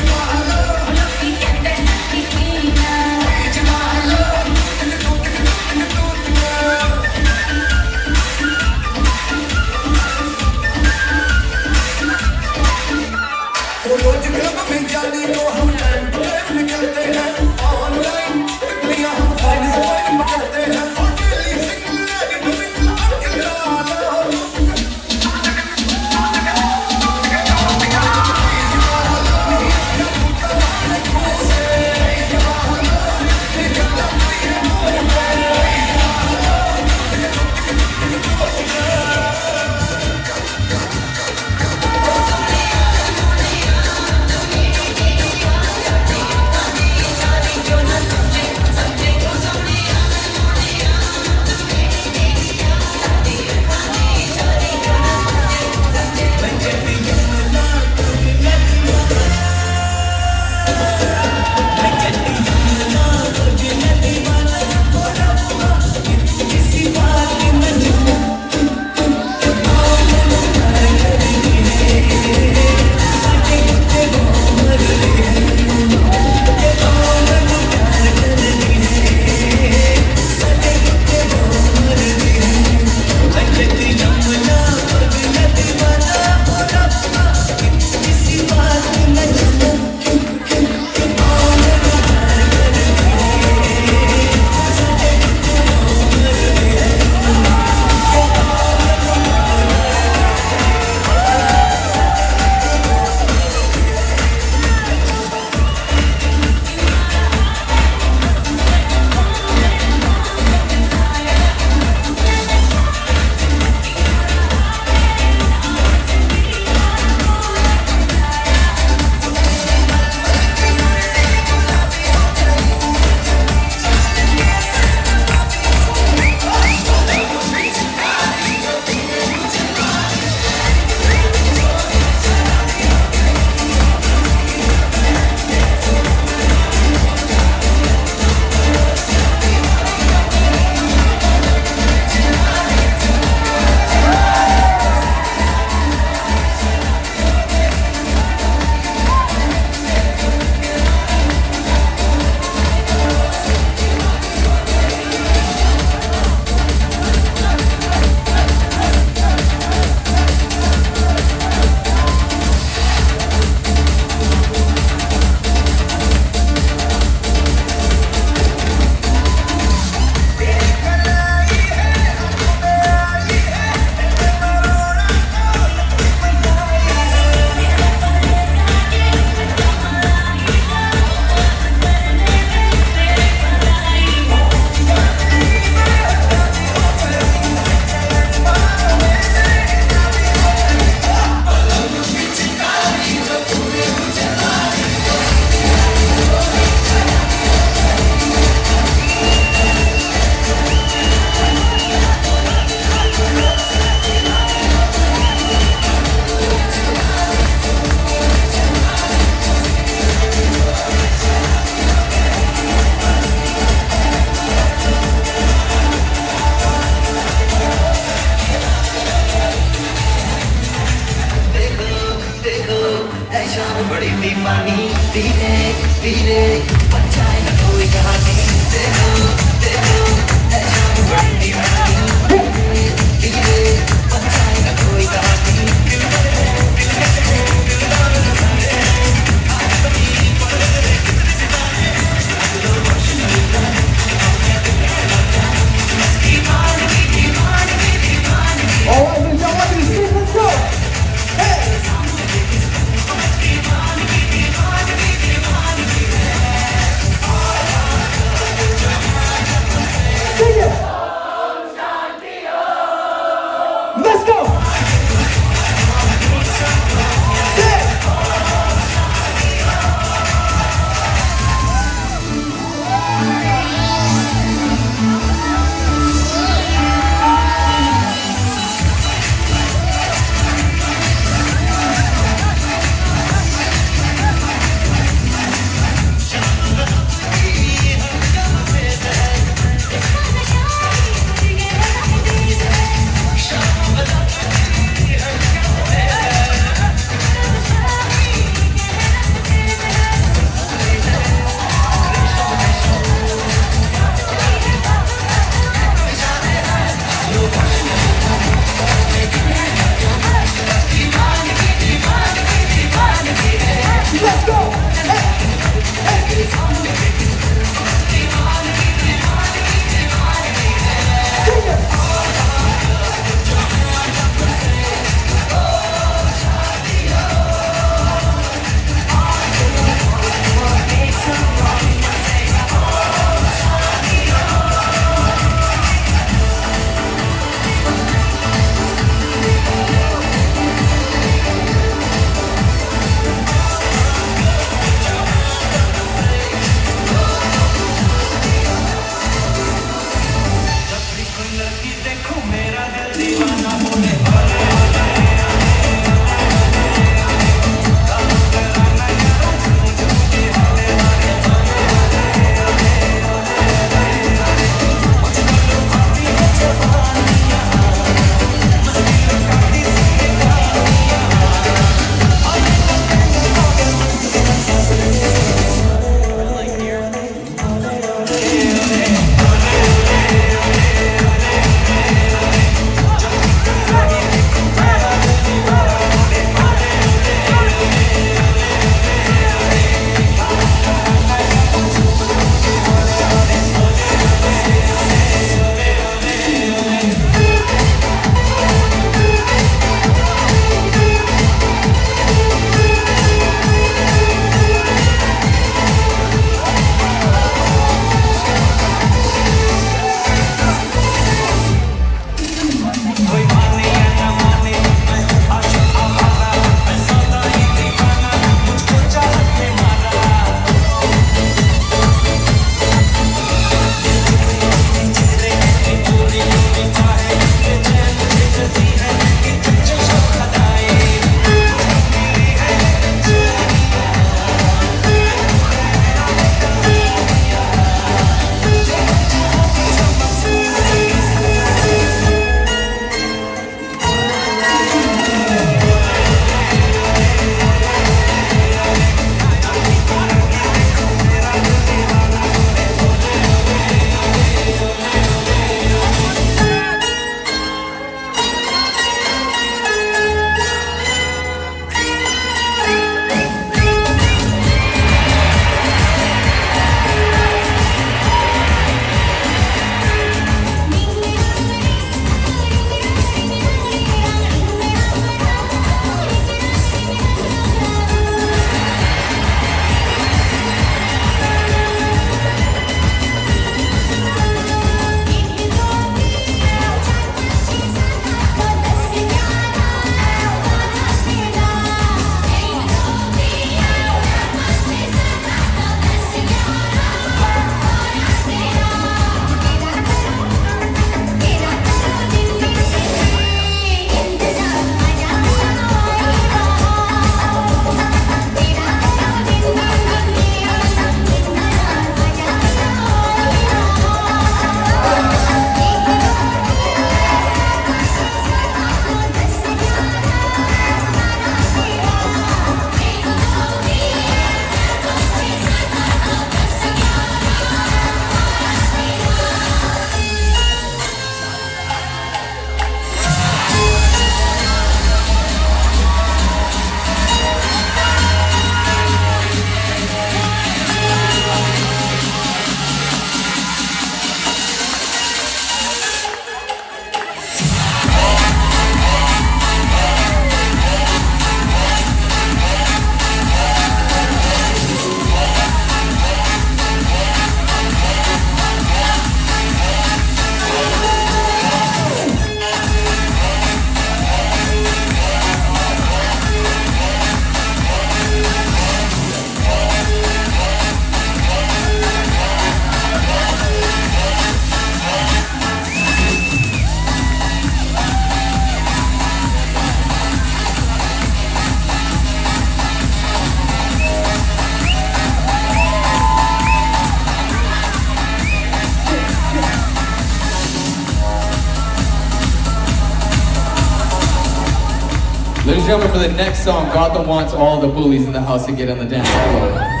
gentlemen, for the next song, Gautam wants all the bullies in the house to get on the dance floor.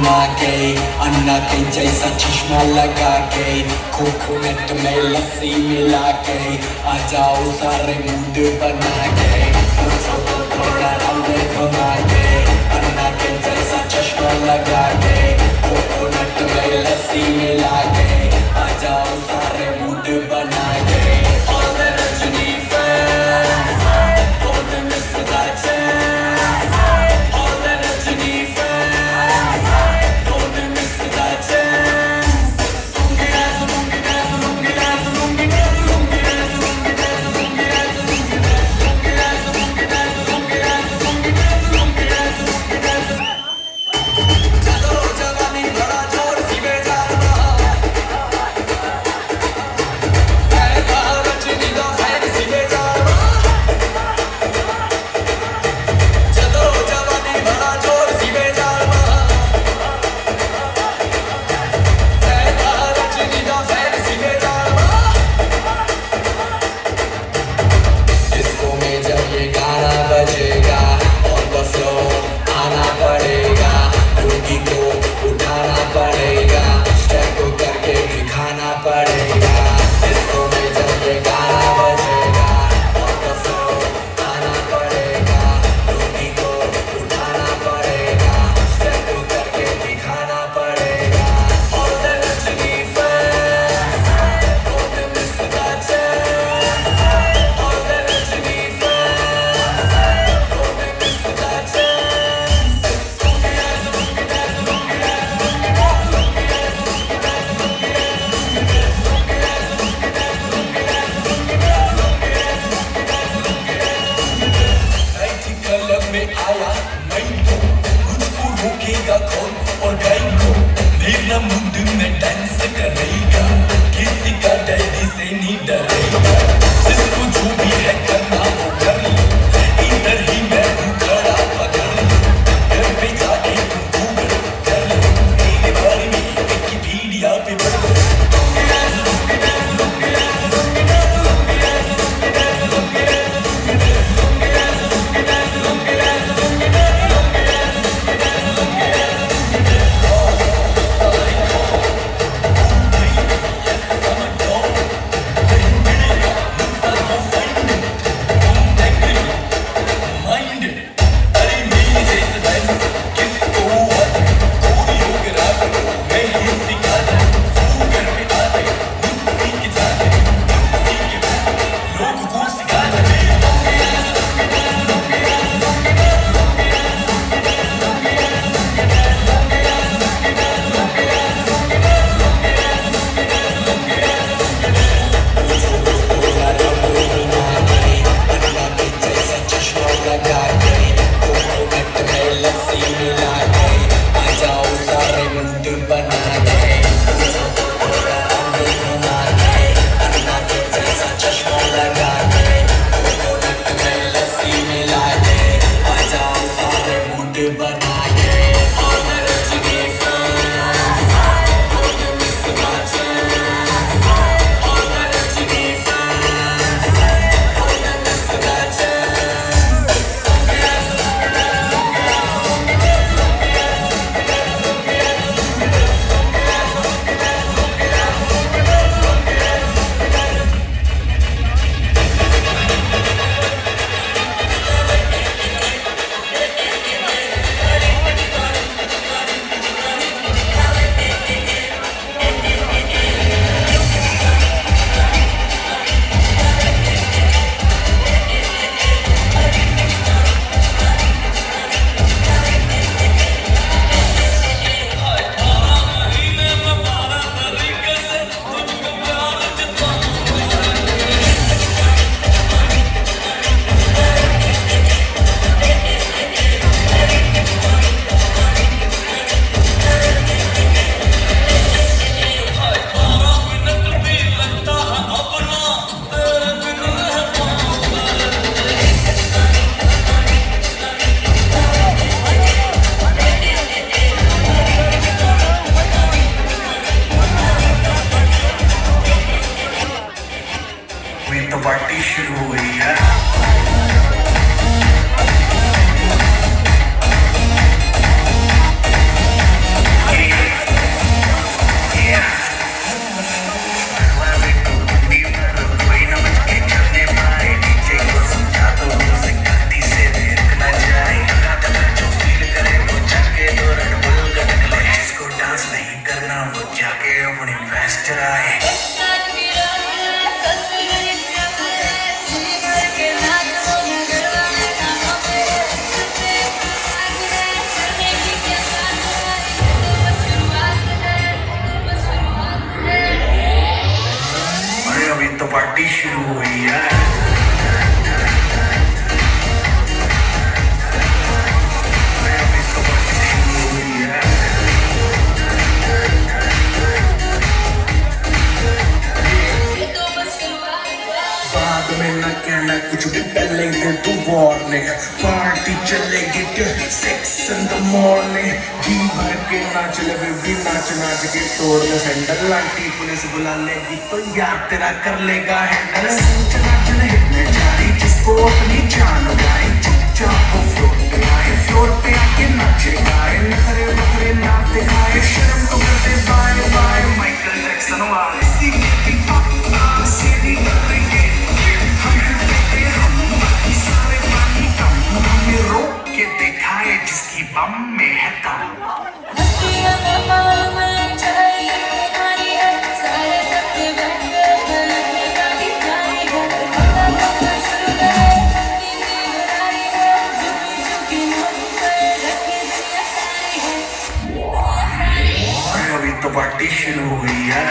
बना के अन्ना के जैसा चश्मा लगा के coconut में लस्सी मिला के आ जाओ सारे मूड बना के मुझको तो थोड़ा रंग घुमा के अन्ना के जैसा चश्मा लगा के कोकोनट में लस्सी मिला के आ जाओ सारे मूड बना के All the Rajni fans, don't miss the chance. All the Rajni fans, don't miss the chance. Lungi dance, lungi dance, lungi dance, lungi dance, lungi dance, lungi dance, lungi dance, lungi dance, lungi dance, lungi dance, lungi dance, lungi dance, lungi dance, lungi dance. चलो जवानी बड़ा जोर सी बेजार disco में जब ये गाना बजेगा ऑन द फ्लोर आना पड़ेगा लुंगी को उठाना पड़ेगा स्टेप करके दिखाना पड़ेगा डिस्को में जब ये गाना बजेगा ऑन द फ्लोर आना पड़ेगा लुंगी को उठाना पड़ेगा स्टेप करके दिखाना पड़ेगा All the Rajni fans, don't miss the chance. All the Rajni fans, don't miss the chance. Lungi dance, lungi dance, lungi dance, lungi dance, lungi dance, lungi dance, lungi dance, lungi dance, lungi dance, lungi dance, lungi dance, lungi dance, lungi dance, lungi dance, lungi dance. Night club में आया मैं तो मुझको रोकेगा कौन और गाय को मेरा मूड में डांस करेगा किसी का डैडी से नहीं डरेगा जिसको जो भी है करना वो कर लो इधर ही मैं हूँ खड़ा पकड़ लो घर पे जाके तुम गूगल कर लो मेरे बारे में विकिपीडिया पे पढ़ लो Lungi dance, lungi dance, lungi dance, lungi dance, lungi dance, lungi dance, lungi dance, lungi dance, lungi dance, lungi dance, lungi dance, lungi dance, lungi dance, lungi dance, lungi party शुरू हो गई है। अपने investor आए अरे अभी तो party शुरू हुई है कुछ भी पहले दे तू वार्निंग पार्टी चलेगी till 6 in the morning जी भर के नाच ले बेबी नाच नाच के तोड़ ले सैंडल आंटी पुलिस बुला लेगी तो यार तेरा कर लेगा हैंडल नाच नहीं में जारी जिसको अपनी जान गाई चुपचाप वो फ्लोर पे आए फ्लोर पे आके नाचेगा नखरे नखरे नाच दिखाए शर्म तो करते बाय बाय माइकल जैक्सन वाले सी भी सीधी कर रही है रोक के दिखाए जिसकी बम में है दम अभी तो पार्टी शुरू हुई है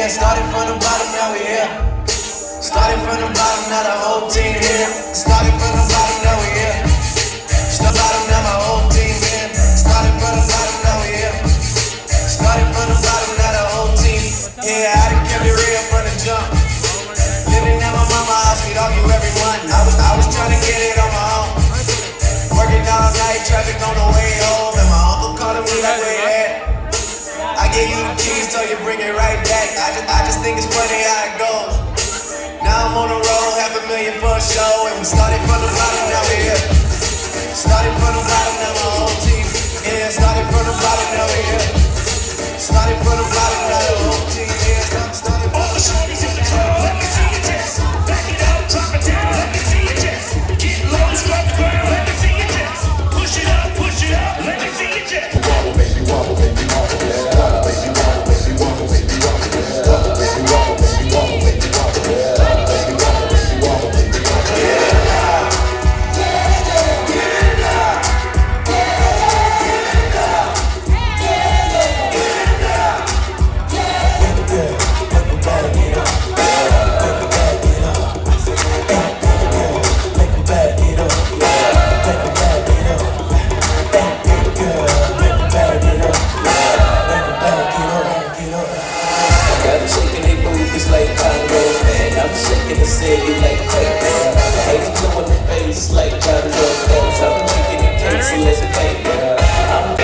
yeah, started from the bottom, now we here. Started from the bottom, now the whole team here. Started from the bottom, now we here. Started bottom, now my whole team here. Started from the bottom, now we here. Started from the bottom, now the whole team. Yeah, I done kept it real from the jump. Living at my mama's house, we'd argue every month. I was trying to get it on my own. Working all night, traffic on the way home, and my uncle calling me like, where you at? I gave you the keys, so you bring it right back. I just think it's funny how it goes. Now I'm on the road, $500,000 for a show, and we started from the bottom, now we here. Started from the bottom, now my whole team. Yeah, started from the bottom, now we here. Started from the bottom, now the whole team. Yeah, started from the bottom. In the club, let me see you dance. Back it up, drop it down, let me see you dance. Get low, scrub the ground, let me see you dance. Push it up, let me see you dance. Wobble, baby, wobble, baby, wobble, baby, wobble, baby, wobble, baby, wobble, baby, wobble, wobble, baby, wobble, baby, wobble, baby, wobble, baby, wobble, baby, wobble, baby, wobble. I'm shaking the city like paper. Haters blowing the face like John Lopez. I'm drinking the cake, so let's take it. I'm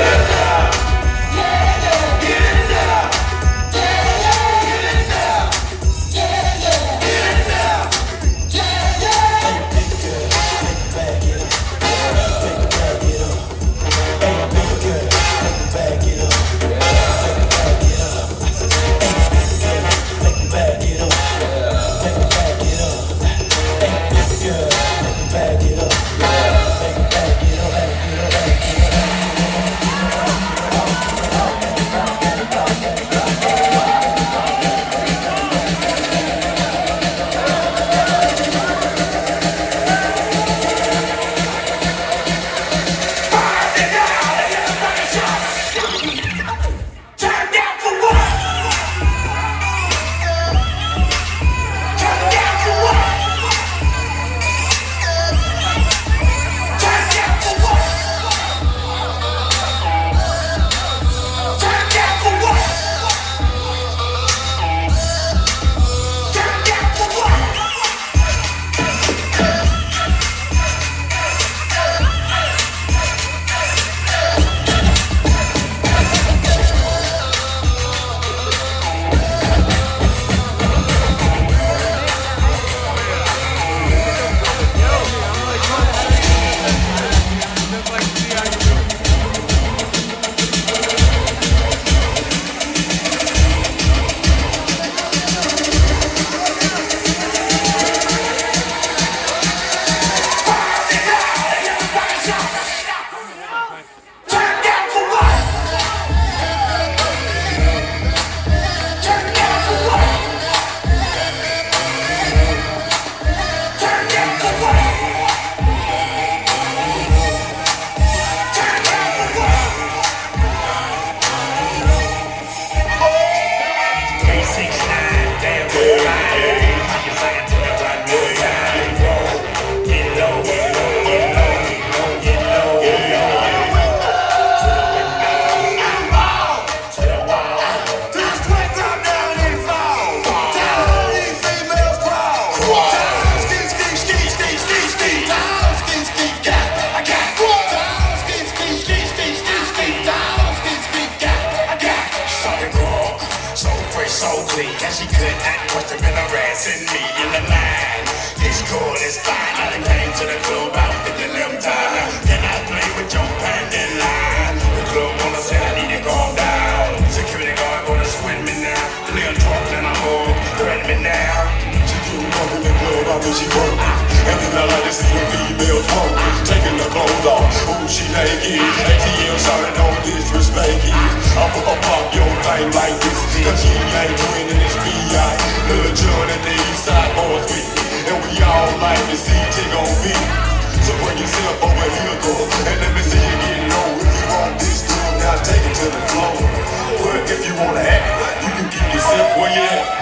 If you wanna act, you can keep yourself where you at.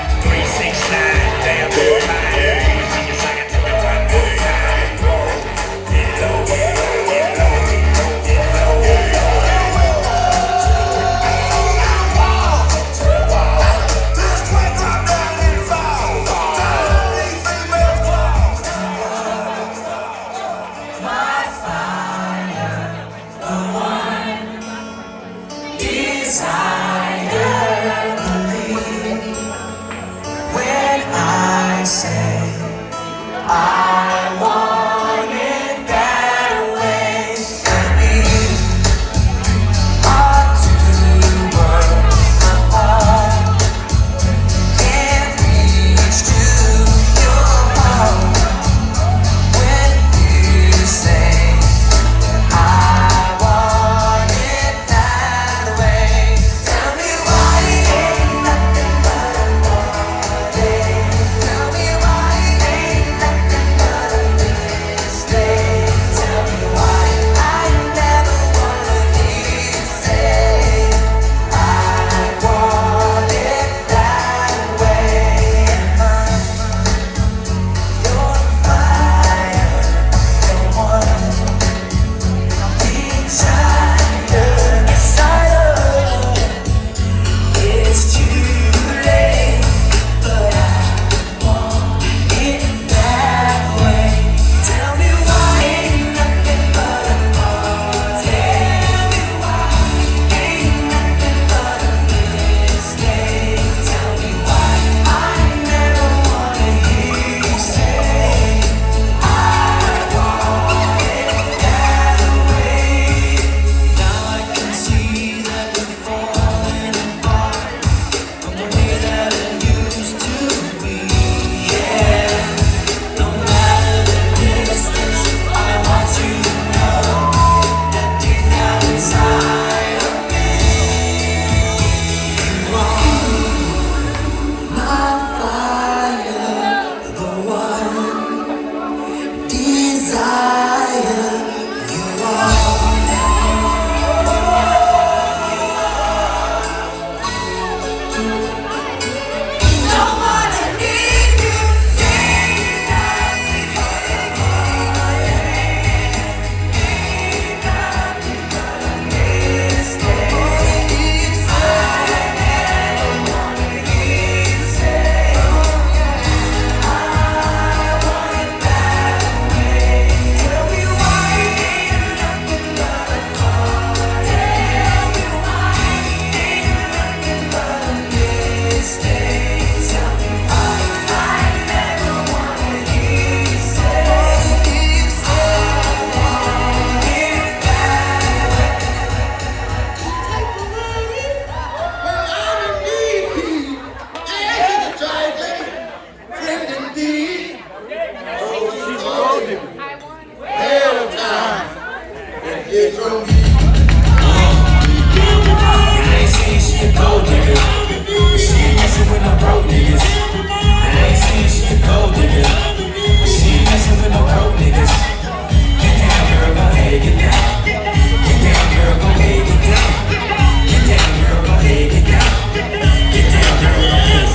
I want it that way. Hard to work apart. Can't reach to your heart when you say I want it that way. Tell me why it ain't nothing but a party. Tell me why it ain't nothing but a mistake. Tell me why I never wanna hear you say I want it that way. Your fire, the one desire inside of you. It's too late, but I want it that way. Tell me why ain't nothing but a party. Tell me why ain't nothing but a mistake. Tell me why I never wanna hear you say I want it that way. Now I can see that we're falling apart from the way that it used to be. Yeah, no matter the distance, I want you to know that deep down inside of me, you are my fire, the one desire. You are. Don't wanna leave you, saying nothing but a mistake. I never wanna hear you say I want it that way. Tell me why ain't nothing but a party. Tell me why ain't nothing but a mistake. Tell me why I never wanna hear you say I want it that way. I ain't saying she a gold digger, but she ain't messing with no broke niggas. I ain't saying she a gold digger, but she ain't messing with no broke niggas. Get down, girl, go ahead, get down. Get down, girl, go ahead, get down. Get down, girl, go ahead, get down. Get down, girl, go ahead.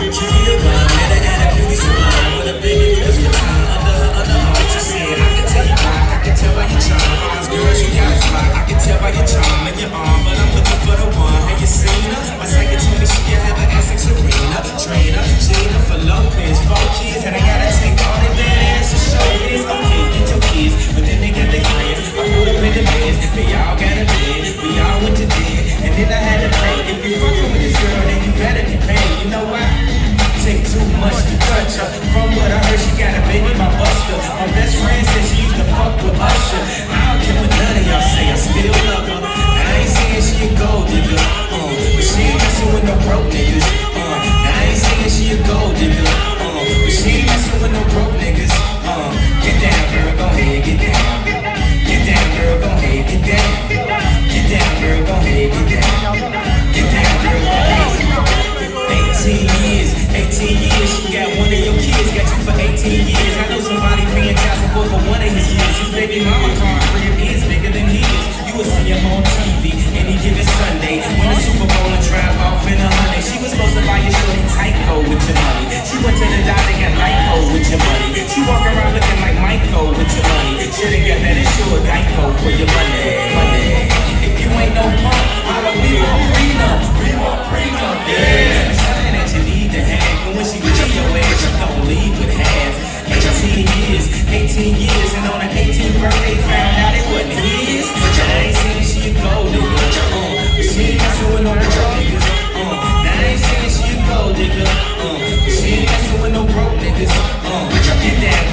Cutie the blonde, man, I got a beauty salon with a baby Louis Vuitton under her underarm. She said, I can tell you rock, I can tell by your charm. Cause girls, you got it fly, I can tell by your charm and your arm, but I'm looking for the one. Have you seen her? My psychic told me she can have an ass like Serena, Trina, Gina for Lopez, 4 kids, and I gotta take all their bad ass to show this. Okay, get your kids, but then they got their friends. I put up in the beds, they all got a bed, we all went to bed, and then I had to pay. If you fucking with this girl, then you better be paid. You know why? Take too much to touch her. From what I heard, she got a baby by Buster. My best friend said she used to fuck with Usher. I don't care what none of y'all say, I still love her. I ain't saying she a gold digger, but she ain't messing with no broke niggas. I ain't saying she a gold digger, but she ain't messing with no broke niggas. Get down, girl, go ahead, get down. Get down, girl, go ahead, get down. Get down, girl, go ahead, get down. Get down, girl, go ahead. 18 years, she got one of your kids, got you for 18 years. I know somebody paying child support for one of his kids. His baby mama car crib is bigger than his. You will see him on TV any given Sunday. Win the Super Bowl and drive off in a Hyundai. She was supposed to buy your shorty Tyco with your money. She went to the doctor, got Lyco with your money. She walk around looking like Michael with your money. Should've got that insured Geico for your money. If you ain't no punk, holla, we want prenup. We want prenup, yeah. It's something that you need to have. And when she leave your ass, she don't leave with half. 18 years, and on her 18th birthday, found out it wasn't his. I ain't saying she a gold digger, but she ain't messing with no broke niggas. Now I ain't saying she a gold digger, but she ain't messing with no broke niggas. Get down,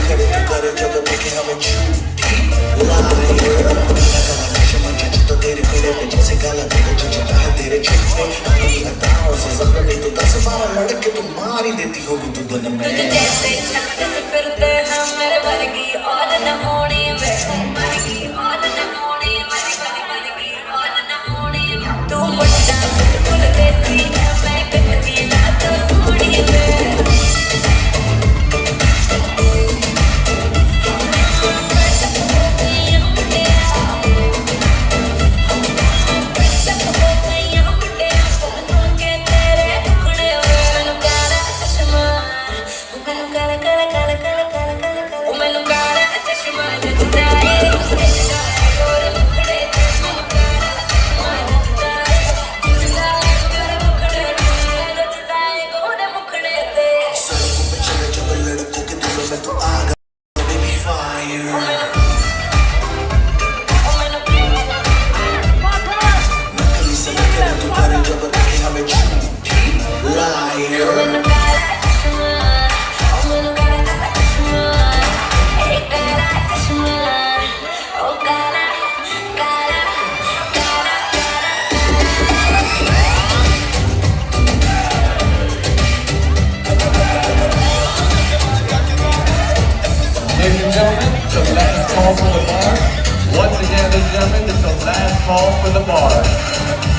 करे तू करे जब देखे हमें झूठी lawyer नशा मन तो तेरे कोड़े पे जैसे काला देखो जो चुका है तेरे छुपे अपनी अदाओं से ज़बर नहीं तो 10-12 लड़के तुम मार ही देती होगी तू दिन में तुझे जैसे छत से फिरते हैं मेरे वर्गी और न होनी वे वर्गी और न होनी मेरी वर्गी और न होनी तू मुट्ठा बिल्कुल देसी है मैं कटती ना तो थोड़ी वे Ladies and gentlemen, it's the last call for the bar. Once again, ladies and gentlemen, it's the last call for the bar.